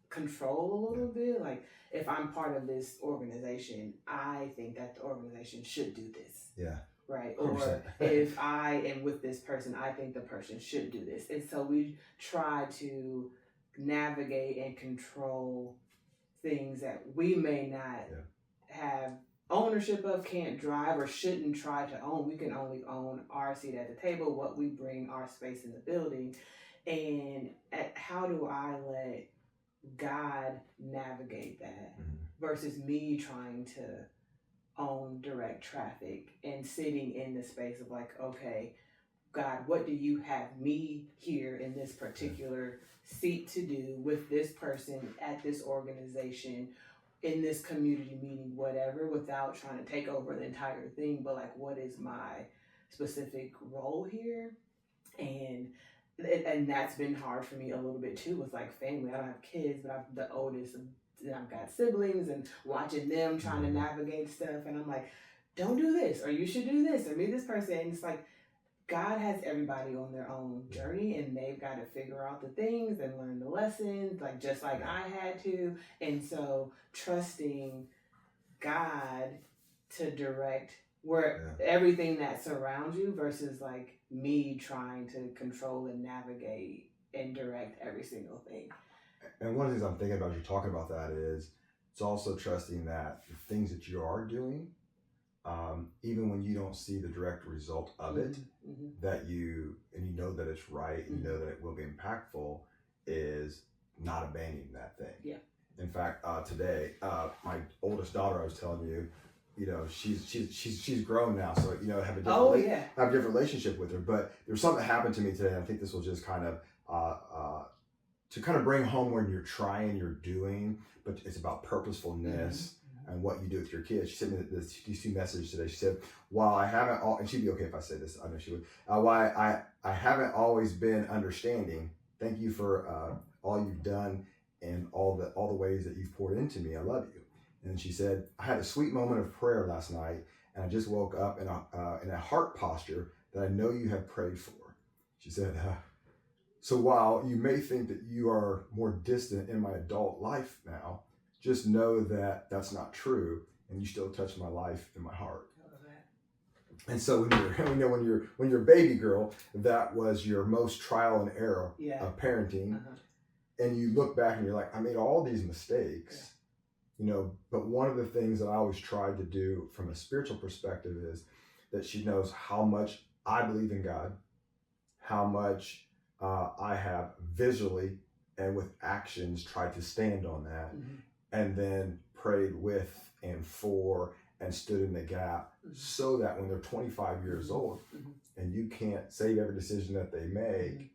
control a little bit. Like if I'm part of this organization, I think that the organization should do this. Yeah. Right. 100%. Or if I am with this person, I think the person should do this. And so we try to navigate and control things that we may not have ownership of, can't drive, or shouldn't try to own. We can only own our seat at the table, what we bring, our space in the building. And how do I let God navigate that versus me trying to own direct traffic and sitting in the space of like, okay, God, what do you have me here in this particular seat to do with this person at this organization, in this community meeting, whatever, without trying to take over the entire thing, but like, what is my specific role here? And that's been hard for me a little bit too with like family. I don't have kids, but I'm the oldest and I've got siblings, and watching them trying to navigate stuff, and I'm like, don't do this, or you should do this, or meet this person. And it's like, God has everybody on their own journey, and they've got to figure out the things and learn the lessons, like just like I had to. And so trusting God to direct everything that surrounds you versus like me trying to control and navigate and direct every single thing. And one of the things I'm thinking about as you're talking about that is it's also trusting that the things that you are doing, even when you don't see the direct result of it, that you know that it's right, and you know that it will be impactful, is not abandoning that thing. Yeah. In fact, today, my oldest daughter, I was telling you, she's grown now, so have a different relationship with her. But there's something that happened to me today, and I think this will just kind of to kind of bring home when you're trying, you're doing, but it's about purposefulness and what you do with your kids. She sent me these 2 messages today. She said, while I haven't, and she'd be okay if I say this, I know she would, why I haven't always been understanding, thank you for all you've done and all the ways that you've poured into me. I love you. And she said, I had a sweet moment of prayer last night, and I just woke up in a heart posture that I know you have prayed for. She said, so while you may think that you are more distant in my adult life now, just know that that's not true, and you still touch my life and my heart. And so when you're a baby girl, that was your most trial and error of parenting, and you look back and you're like, I made all these mistakes, But one of the things that I always tried to do from a spiritual perspective is that she knows how much I believe in God, how much I have visually and with actions tried to stand on that, and then prayed with and for and stood in the gap, so that when they're 25 years old and you can't save every decision that they make,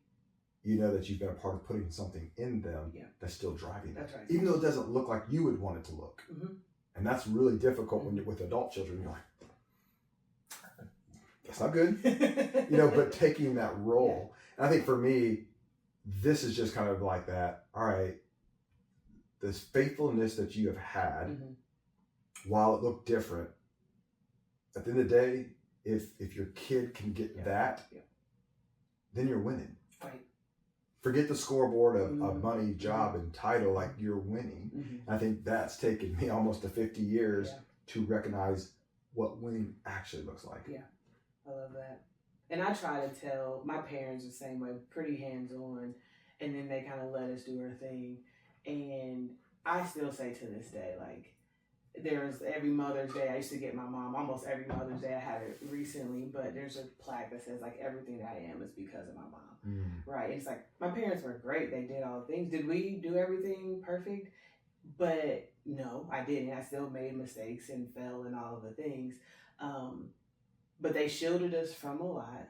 you know that you've been a part of putting something in them that's still driving them. That's right. Even though it doesn't look like you would want it to look. And that's really difficult when you're with adult children. You're like, that's not good. But taking that role. And I think for me, this is just kind of like that, all right, this faithfulness that you have had, while it looked different, at the end of the day, if your kid can get that, then you're winning. Right. Forget the scoreboard of money, job, and title, like you're winning. I think that's taken me almost to 50 years to recognize what winning actually looks like. Yeah, I love that. And I try to tell my parents the same way, pretty hands-on, and then they kind of let us do our thing. And I still say to this day, like, there's every Mother's Day, I used to get my mom almost every Mother's Day. I had it recently, but there's a plaque that says, like, everything that I am is because of my mom, right? It's like, my parents were great. They did all the things. Did we do everything perfect? But no, I didn't. I still made mistakes and fell and all of the things. But they shielded us from a lot.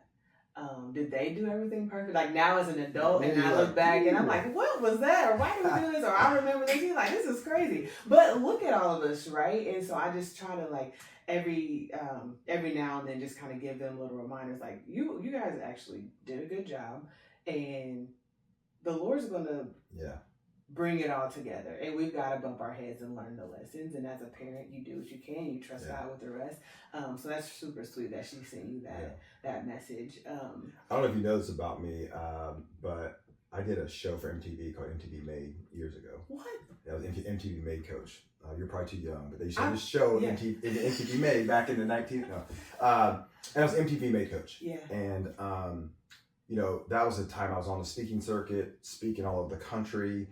Did they do everything perfect? Like, now as an adult, and I look back and I'm like, what was that? Or why did we do this? Or I remember this. You're like, this is crazy. But look at all of us, right? And so I just try to, like, every now and then just kind of give them little reminders, like, you guys actually did a good job, and the Lord's going to bring it all together, and we've got to bump our heads and learn the lessons. And as a parent, you do what you can. You trust God with the rest. So that's super sweet that she sent you that message. I don't know if you know this about me, but I did a show for MTV called MTV Made years ago. What? That was MTV Made Coach. You're probably too young, but they used to have this show MTV Made back in the 19th. And it was MTV Made Coach. Yeah. And that was the time I was on the speaking circuit, speaking all over the country.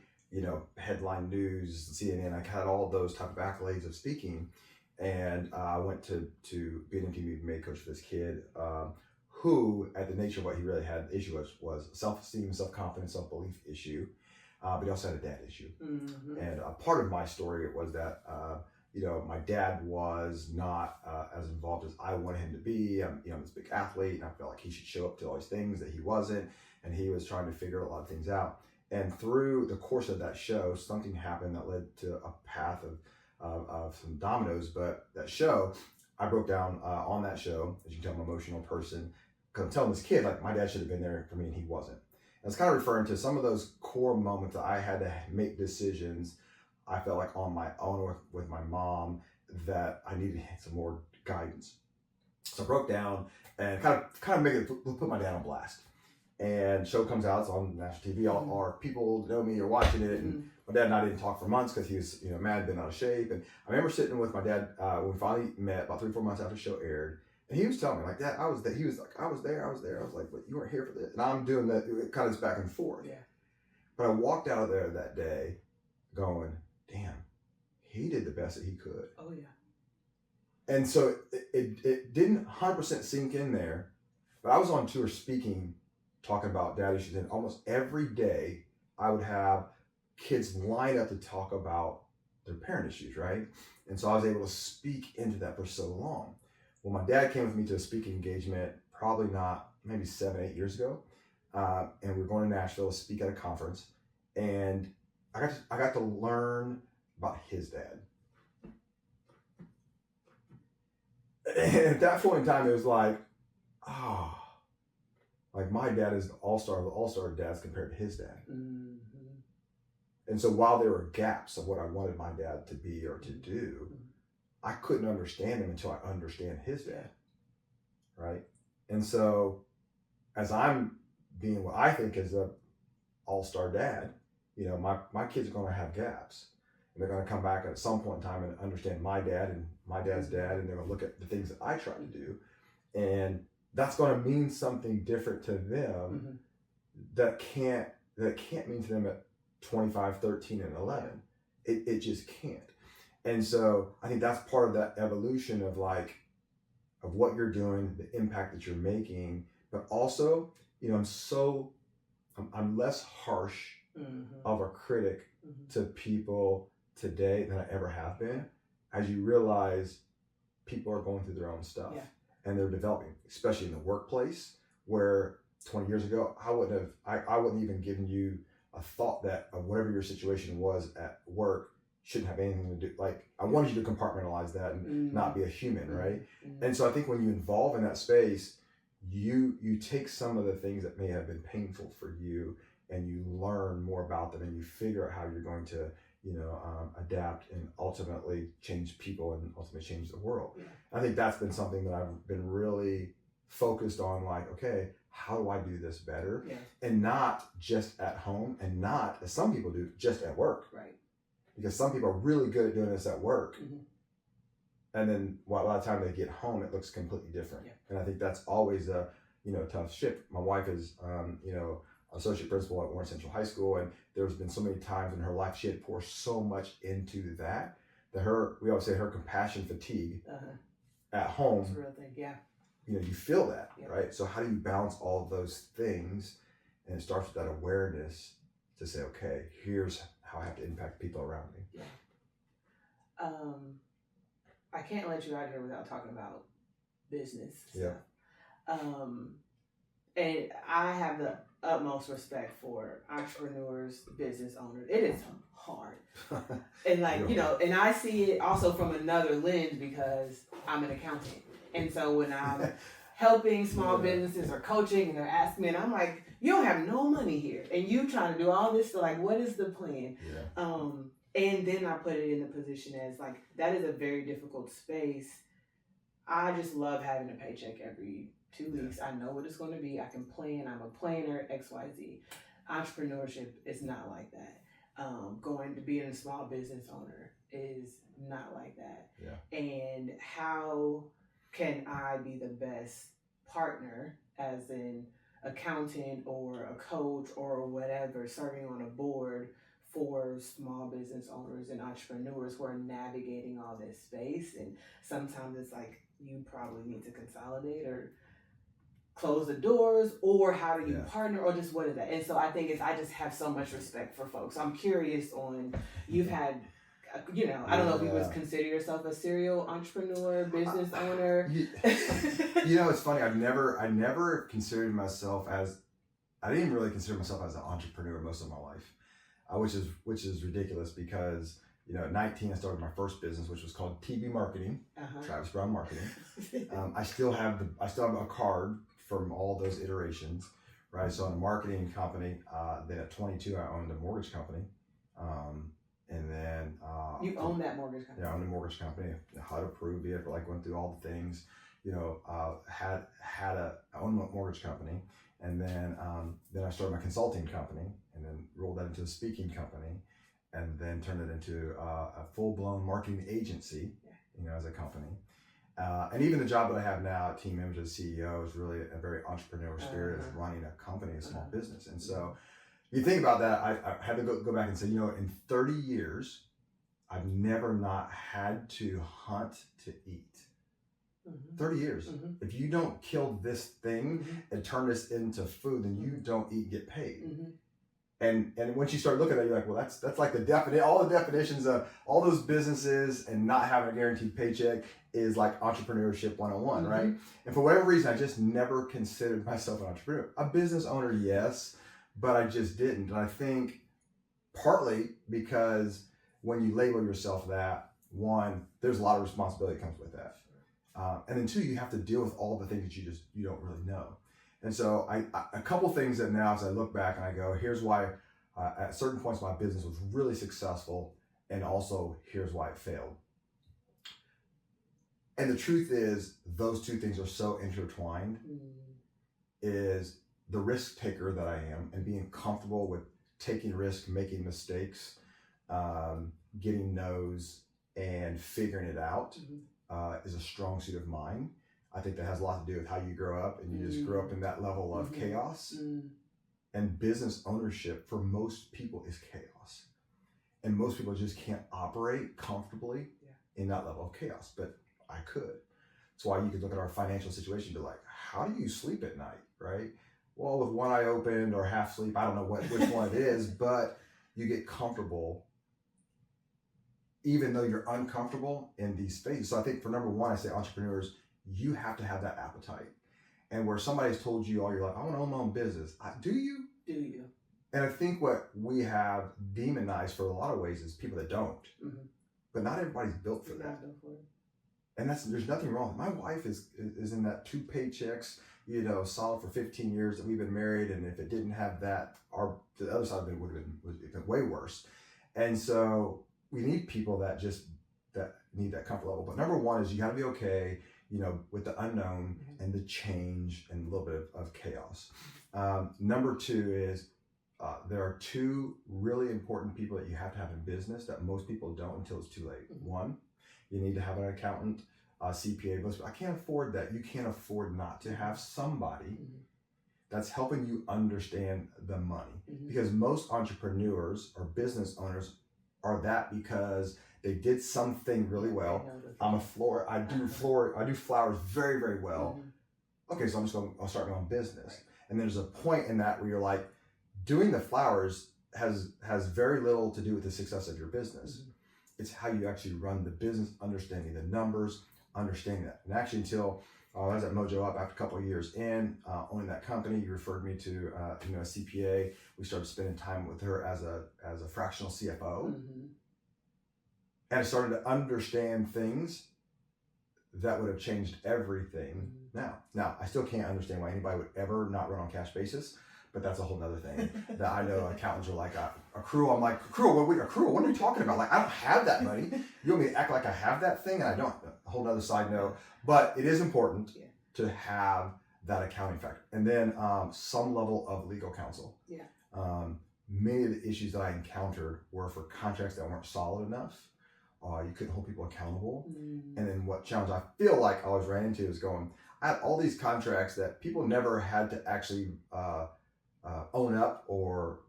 Headline news, CNN. I had all those type of accolades of speaking, and I went to be an MTV Made Coach for this kid who, at the nature of what he really had, the issue was self-esteem, self-confidence, self-belief issue, but he also had a dad issue. And a part of my story was that my dad was not as involved as I wanted him to be. I'm this big athlete, and I felt like he should show up to all these things that he wasn't, and he was trying to figure a lot of things out. And through the course of that show, something happened that led to a path of some dominoes. But that show, I broke down on that show. As you can tell, I'm an emotional person. Because I'm telling this kid, like, my dad should have been there for me, and he wasn't. And it's kind of referring to some of those core moments that I had to make decisions. I felt like on my own with my mom that I needed some more guidance. So I broke down and kind of put my dad on blast. And show comes out, it's on national TV. All our people know me, are watching it, and my dad and I didn't talk for months because he was, mad, been out of shape. And I remember sitting with my dad when we finally met about 3-4 months after the show aired, and he was telling me, like, Dad, I was there. He was like, I was there. I was like, but you weren't here for this. And I'm doing that kind of this back and forth. Yeah. But I walked out of there that day, going, damn, he did the best that he could. Oh yeah. And so it didn't 100% sink in there, but I was on tour speaking, talking about dad issues, and almost every day I would have kids line up to talk about their parent issues, right? And so I was able to speak into that for so long. Well, my dad came with me to a speaking engagement, maybe 7-8 years ago, and we were going to Nashville to speak at a conference, and I got to learn about his dad. And at that point in time, it was like, like my dad is the all-star of the all-star dads compared to his dad. And so while there were gaps of what I wanted my dad to be or to do, I couldn't understand him until I understand his dad, right? And so as I'm being what I think is a all-star dad, my kids are going to have gaps. And they're going to come back at some point in time and understand my dad and my dad's dad, and they're going to look at the things that I try to do. And that's going to mean something different to them that can't mean to them at 25, 13, and 11. It just can't. And so I think that's part of that evolution of like, of what you're doing, the impact that you're making, but also, you know, I'm less harsh of a critic to people today than I ever have been, as you realize people are going through their own stuff and they're developing, especially in the workplace, where 20 years ago, I wouldn't even given you a thought that whatever your situation was at work shouldn't have anything to do. Like, I wanted you to compartmentalize that and not be a human, right? And so I think when you involve in that space, you take some of the things that may have been painful for you, and you learn more about them, and you figure out how you're going to, you know, adapt and ultimately change people and ultimately change the world. I think that's been something that I've been really focused on, like, okay, how do I do this better? And not just at home, and not, as some people do, just at work. Right. Because some people are really good at doing this at work. And then by the time they get home, it looks completely different. And I think that's always a, you know, tough shift. My wife is, you know, associate principal at Warren Central High School, and there's been so many times in her life she had poured so much into that we always say her compassion fatigue at home. It's a real thing, you know, you feel that, right? So how do you balance all of those things? And it starts with that awareness to say, okay, here's how I have to impact people around me. I can't let you out of here without talking about business stuff. And I have the utmost respect for entrepreneurs, business owners. It is hard. And like, you know, and I see it also from another lens because I'm an accountant. And so when I'm helping small businesses or coaching and they're asking me, and I'm like, you don't have no money here. And you trying to do all this, so like, what is the plan? And then I put it in the position as like, that is a very difficult space. I just love having a paycheck every 2 weeks. I know what it's going to be. I can plan. I'm a planner, XYZ. Entrepreneurship is not like that. Going to being a small business owner is not like that. And how can I be the best partner as an accountant or a coach or whatever, serving on a board for small business owners and entrepreneurs who are navigating all this space? And sometimes it's like, you probably need to consolidate or close the doors, or how do you partner, or just what is that? And so I think I just have so much respect for folks. I'm curious on, you've had, you know, I don't know if you would consider yourself a serial entrepreneur, business owner. You know, it's funny. I never considered myself as, I didn't even really consider myself as an entrepreneur most of my life, which is ridiculous because, you know, at 19, I started my first business, which was called TV Marketing, Travis Brown Marketing. I still have a card from all those iterations, right? So in a marketing company, then at 22, I owned a mortgage company. And then you own that mortgage company? Yeah, I owned a mortgage company. How to prove it, like went through all the things, you know, I owned a mortgage company. And then I started my consulting company, and then rolled that into a speaking company, and then turned it into a full-blown marketing agency, you know, as a company. And even the job that I have now, team manager, CEO, is really a very entrepreneurial spirit of running a company, a small business. And so you think about that, I had to go back and say, you know, in 30 years, I've never not had to hunt to eat. 30 years. If you don't kill this thing and turn this into food, then you don't get paid. And once you start looking at it, you're like, well, that's like all the definitions of all those businesses, and not having a guaranteed paycheck is like entrepreneurship 101, right? And for whatever reason, I just never considered myself an entrepreneur. A business owner, yes, but I just didn't. And I think partly because when you label yourself that, one, there's a lot of responsibility that comes with that. And then two, you have to deal with all the things that you don't really know. And so a couple things that now, as I look back and I go, here's why at certain points my business was really successful, and also here's why it failed. And the truth is, those two things are so intertwined, is the risk taker that I am, and being comfortable with taking risks, making mistakes, getting no's, and figuring it out is a strong suit of mine. I think that has a lot to do with how you grow up, and you just grow up in that level of chaos. And business ownership for most people is chaos. And most people just can't operate comfortably in that level of chaos, but I could. That's why you could look at our financial situation and be like, how do you sleep at night, right? Well, with one eye open or half sleep, I don't know which one it is, but you get comfortable even though you're uncomfortable in these spaces. So I think for number one, I say entrepreneurs, you have to have that appetite. And where somebody's told you all your life, I want to own my own business. Do you? Do you? And I think what we have demonized for a lot of ways is people that don't. But not everybody's built for that. And there's nothing wrong. My wife is in that 2 paychecks, solid for 15 years that we've been married. And if it didn't have that, the other side of it would have been way worse. And so we need people that need that comfort level. But number one is you got to be okay, with the unknown and the change and a little bit of chaos. Number two is there are 2 really important people that you have to have in business that most people don't until it's too late. One, you need to have an accountant, CPA. I can't afford that. You can't afford not to have somebody that's helping you understand the money. Because most entrepreneurs or business owners are that because they did something really well. I do flowers very, very well. Okay, so I'll start my own business. Right. And there's a point in that where you're like, doing the flowers has very little to do with the success of your business. It's how you actually run the business, understanding the numbers, understanding that. And actually until I was at Mojo Up after a couple of years in owning that company, you referred me to a CPA. We started spending time with her as a fractional CFO. And I started to understand things that would have changed everything. Now, I still can't understand why anybody would ever not run on cash basis, but that's a whole nother thing. That I know accountants are like, accrual. I'm like, accrual? What are you talking about? Like, I don't have that money. You want me to act like I have that thing? And I don't. A whole nother side note. But it is important to have that accounting factor. And then some level of legal counsel. Many of the issues that I encountered were for contracts that weren't solid enough. You couldn't hold people accountable. And then what challenge I feel like I always ran into is I had all these contracts that people never had to actually own up or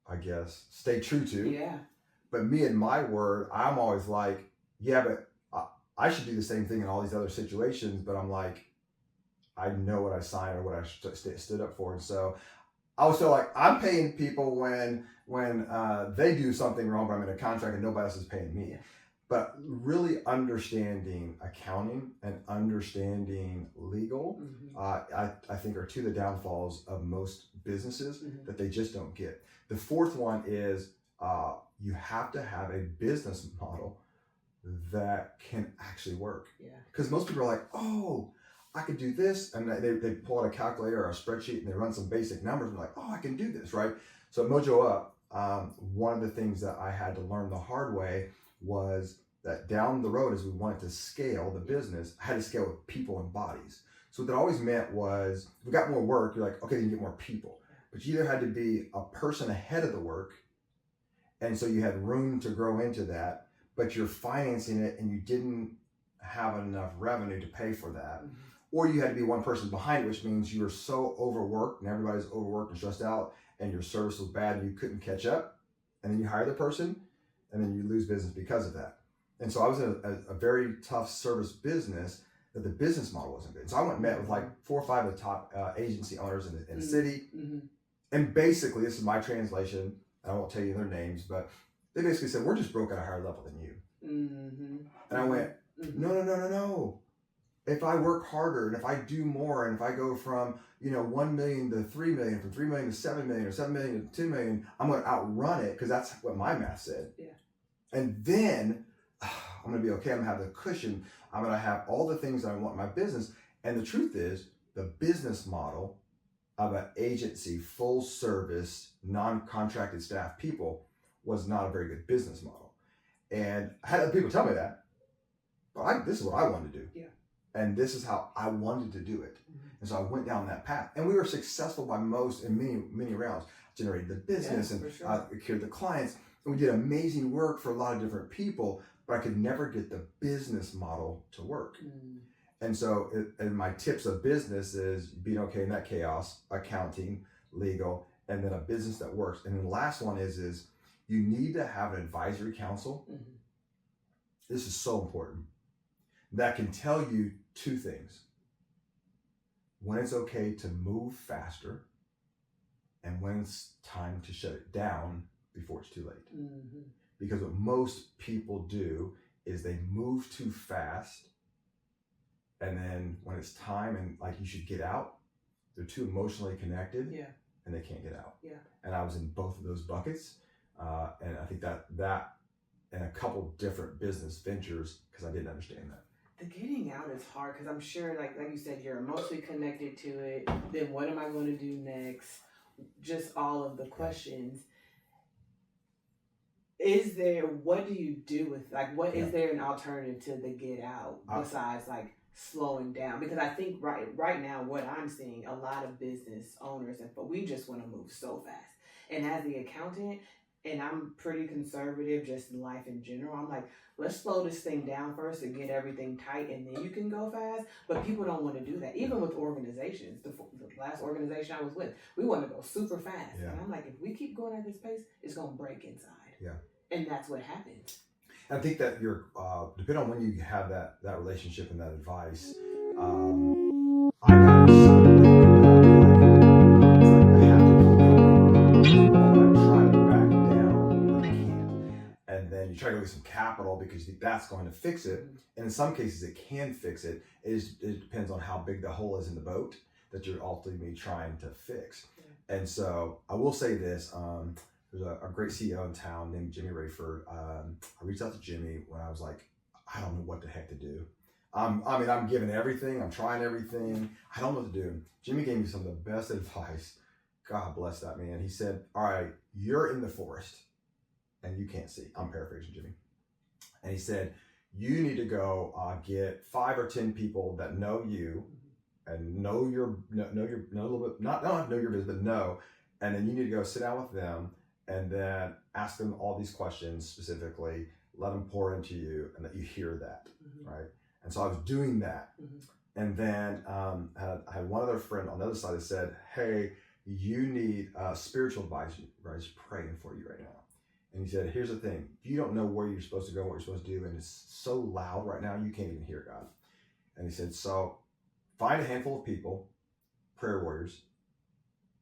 I guess stay true to. But me and my word, I'm always like, but I should do the same thing in all these other situations. But I'm like, I know what I signed or what I stood up for. And so I always feel like I'm paying people when they do something wrong, but I'm in a contract and nobody else is paying me. But really understanding accounting and understanding legal, I think are 2 of the downfalls of most businesses that they just don't get. The fourth one is you have to have a business model that can actually work. Because most people are like, oh, I could do this. And they pull out a calculator or a spreadsheet and they run some basic numbers and like, oh, I can do this, right? So at Mojo Up, one of the things that I had to learn the hard way was that down the road, as we wanted to scale the business, I had to scale with people and bodies. So what that always meant was, if we got more work, you're like, okay, then you get more people. But you either had to be a person ahead of the work, and so you had room to grow into that, but you're financing it and you didn't have enough revenue to pay for that. Or you had to be one person behind it, which means you were so overworked and everybody's overworked and stressed out and your service was bad and you couldn't catch up. And then you hire the person and then you lose business because of that. And so I was in a very tough service business that the business model wasn't good. So I went and met with like 4 or 5 of the top agency owners in the city. And basically, this is my translation, and I won't tell you their names, but they basically said, we're just broke at a higher level than you. And I went, no. If I work harder and if I do more and if I go from 1 million to 3 million, from 3 million to 7 million or 7 million to 2 million, I'm going to outrun it because that's what my math said. And then I'm going to be okay. I'm going to have the cushion. I'm going to have all the things that I want in my business. And the truth is, the business model of an agency, full service, non-contracted staff people was not a very good business model. And I had other people tell me that, but this is what I wanted to do. And this is how I wanted to do it. And so I went down that path. And we were successful by most in many rounds. Generated the business and secured the clients. And we did amazing work for a lot of different people, but I could never get the business model to work. And so and my tips of business is being okay in that chaos, accounting, legal, and then a business that works. And then the last one is You need to have an advisory council. This is so important. That can tell you two things. When it's okay to move faster and when it's time to shut it down before it's too late. Because what most people do is they move too fast, and then when it's time and like you should get out, they're too emotionally connected and they can't get out. And I was in both of those buckets. And I think that and a couple different business ventures because I didn't understand that. The getting out is hard because I'm sure, like you said, you're emotionally connected to it. Then what am I going to do next? Just all of the questions. What do you do with, is there an alternative to the get out besides like slowing down? Because I think right now what I'm seeing, a lot of business owners, but we just want to move so fast. And as the accountant, and I'm pretty conservative just in life in general, I'm like, let's slow this thing down first and get everything tight and then you can go fast. But people don't want to do that. Even with organizations, the last organization I was with, we want to go super fast. And I'm like, if we keep going at this pace, it's going to break inside. And that's what happens. I think that you're, depending on when you have that relationship and that advice, I got so I have to keep going. I try to back down, but I can't. And then you try to get some capital because you think that's going to fix it. And in some cases, it can fix it. It depends on how big the hole is in the boat that you're ultimately trying to fix. And so I will say this. There's a great CEO in town named Jimmy Rayford. I reached out to Jimmy when I was like, I don't know what the heck to do. I'm giving everything. I'm trying everything. I don't know what to do. Jimmy gave me some of the best advice. God bless that man. He said, all right, you're in the forest and you can't see. I'm paraphrasing Jimmy. And he said, you need to go get 5 or 10 people that know you and know your little bit, not know your business, but know. And then you need to go sit down with them and then ask them all these questions specifically, let them pour into you and that you hear that, right? And so I was doing that. And then I had one other friend on the other side that said, hey, you need a spiritual advisor, right? He's praying for you right now. And he said, here's the thing, you don't know where you're supposed to go, what you're supposed to do, and it's so loud right now, you can't even hear God. And he said, so find a handful of people, prayer warriors.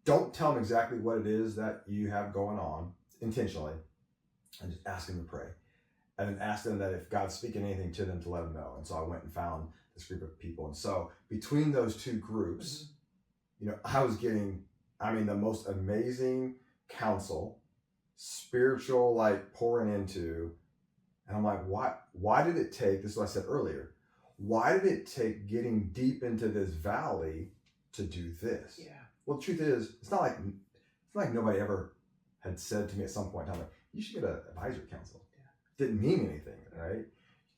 Don't tell them exactly what it is that you have going on intentionally, and just ask them to pray. And then ask them that if God's speaking anything to them to let them know. And so I went and found this group of people. And so between those two groups, I was getting, the most amazing counsel, spiritual, pouring into. And I'm like, why did it take, this is what I said earlier, why did it take getting deep into this valley to do this? Well, the truth is, it's not like nobody ever had said to me at some point in time, you should get an advisory council. Didn't mean anything, right?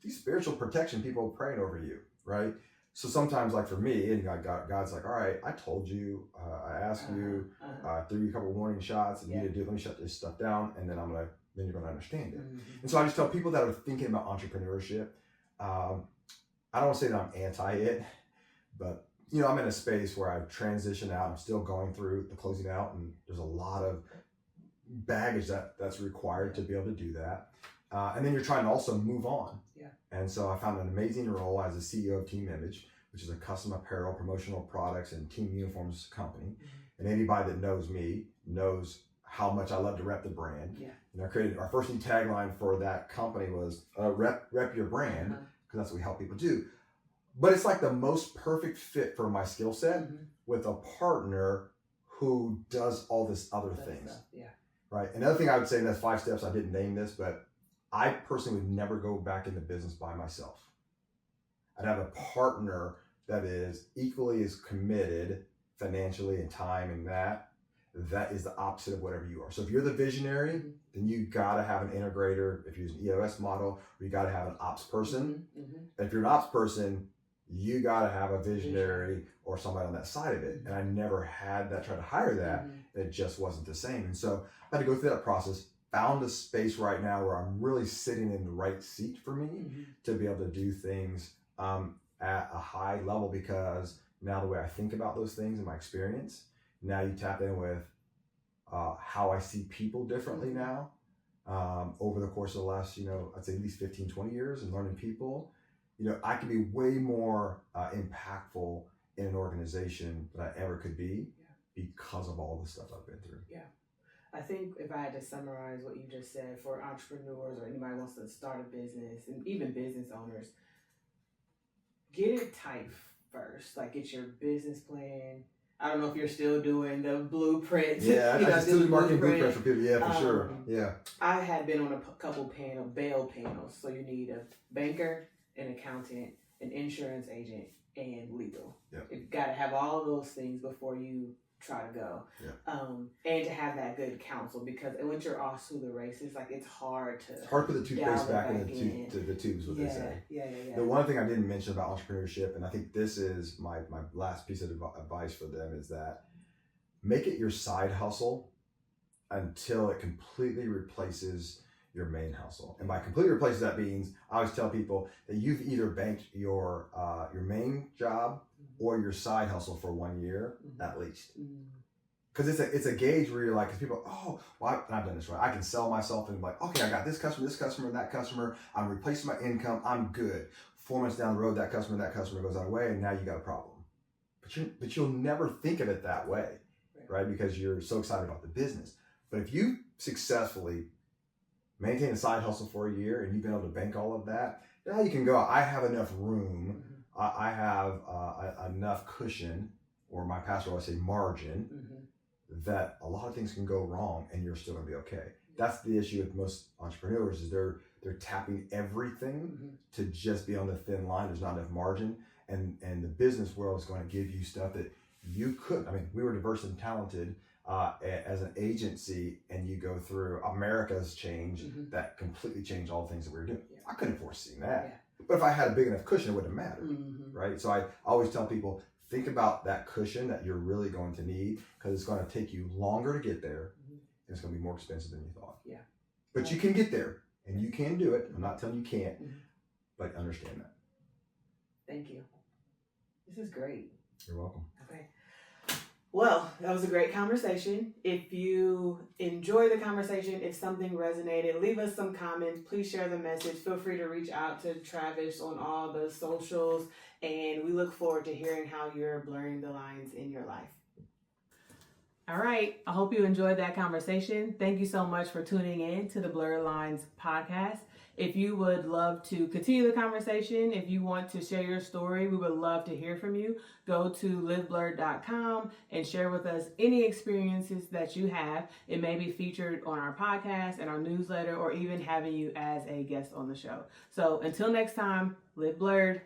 These spiritual protection people praying over you, right? So sometimes, for me, and God's like, all right, I told you, I asked you, threw you a couple of warning shots, and you need to do it. Let me shut this stuff down, and then you're gonna understand it. And so I just tell people that are thinking about entrepreneurship, I don't want to say that I'm anti it, but I'm in a space where I've transitioned out. I'm still going through the closing out, and there's a lot of baggage that's required to be able to do that. And then you're trying to also move on. And so I found an amazing role as a CEO of Team Image, which is a custom apparel, promotional products, and team uniforms company. And anybody that knows me knows how much I love to rep the brand. And I created our first new tagline for that company was rep your brand, because that's what we help people do. But it's like the most perfect fit for my skill set with a partner who does all this other things. Right. Another thing I would say in those 5 steps, I didn't name this, but I personally would never go back into business by myself. I'd have a partner that is equally as committed financially and time and that is the opposite of whatever you are. So if you're the visionary, then you got to have an integrator. If you use an EOS model, you got to have an ops person. And if you're an ops person, you got to have a visionary or somebody on that side of it. And I never had that, tried to hire that. It just wasn't the same. And so I had to go through that process, found a space right now where I'm really sitting in the right seat for me to be able to do things at a high level, because now the way I think about those things and my experience, now you tap in with how I see people differently now. over the course of the last, I'd say at least 15, 20 years and learning people, I can be way more impactful in an organization than I ever could be because of all the stuff I've been through. Yeah. I think if I had to summarize what you just said for entrepreneurs or anybody who wants to start a business and even business owners, get it tight first. Like, get your business plan. I don't know if you're still doing the blueprint. Yeah, I still do marketing blueprint for people. Yeah, for sure. Yeah. I had been on a couple bail panels. So you need a banker, an accountant, an insurance agent, and legal. Yeah. You've got to have all of those things before you try to go. Yeah. And to have that good counsel, because once you're off to the races, like, it's hard to put the toothpaste back in the tubes, what they say. Yeah. The one thing I didn't mention about entrepreneurship, and I think this is my last piece of advice for them, is that make it your side hustle until it completely replaces your main hustle. And by completely replaces, that means I always tell people that you've either banked your main job or your side hustle for 1 year at least. Because it's a gauge where you're like, because people, and I've done this right. I can sell myself and like, okay, I got this customer, and that customer. I'm replacing my income. I'm good. 4 months down the road, that customer goes out of the way, and now you got a problem. But you'll never think of it that way, right? Because you're so excited about the business. But if you successfully maintain a side hustle for a year and you've been able to bank all of that, now you can go, I have enough room. I have enough cushion, or my pastor always say margin, that a lot of things can go wrong and you're still going to be okay. That's the issue with most entrepreneurs, is they're tapping everything to just be on the thin line. There's not enough margin, and the business world is going to give you stuff that you couldn't. I mean, we were diverse and talented as an agency, and you go through America's change that completely changed all the things that we were doing. I couldn't foresee that. But if I had a big enough cushion, it wouldn't matter, right? So I always tell people, think about that cushion that you're really going to need, because it's going to take you longer to get there, and it's going to be more expensive than you thought. Yeah. But you can get there, and you can do it. I'm not telling you can't, but understand that. Thank you. This is great. You're welcome. Okay. Well, that was a great conversation. If you enjoyed the conversation, if something resonated, leave us some comments. Please share the message. Feel free to reach out to Travis on all the socials, and we look forward to hearing how you're blurring the lines in your life. All right. I hope you enjoyed that conversation. Thank you so much for tuning in to the Blurred Lines podcast. If you would love to continue the conversation, if you want to share your story, we would love to hear from you. Go to liveblurred.com and share with us any experiences that you have. It may be featured on our podcast and our newsletter, or even having you as a guest on the show. So until next time, live blurred.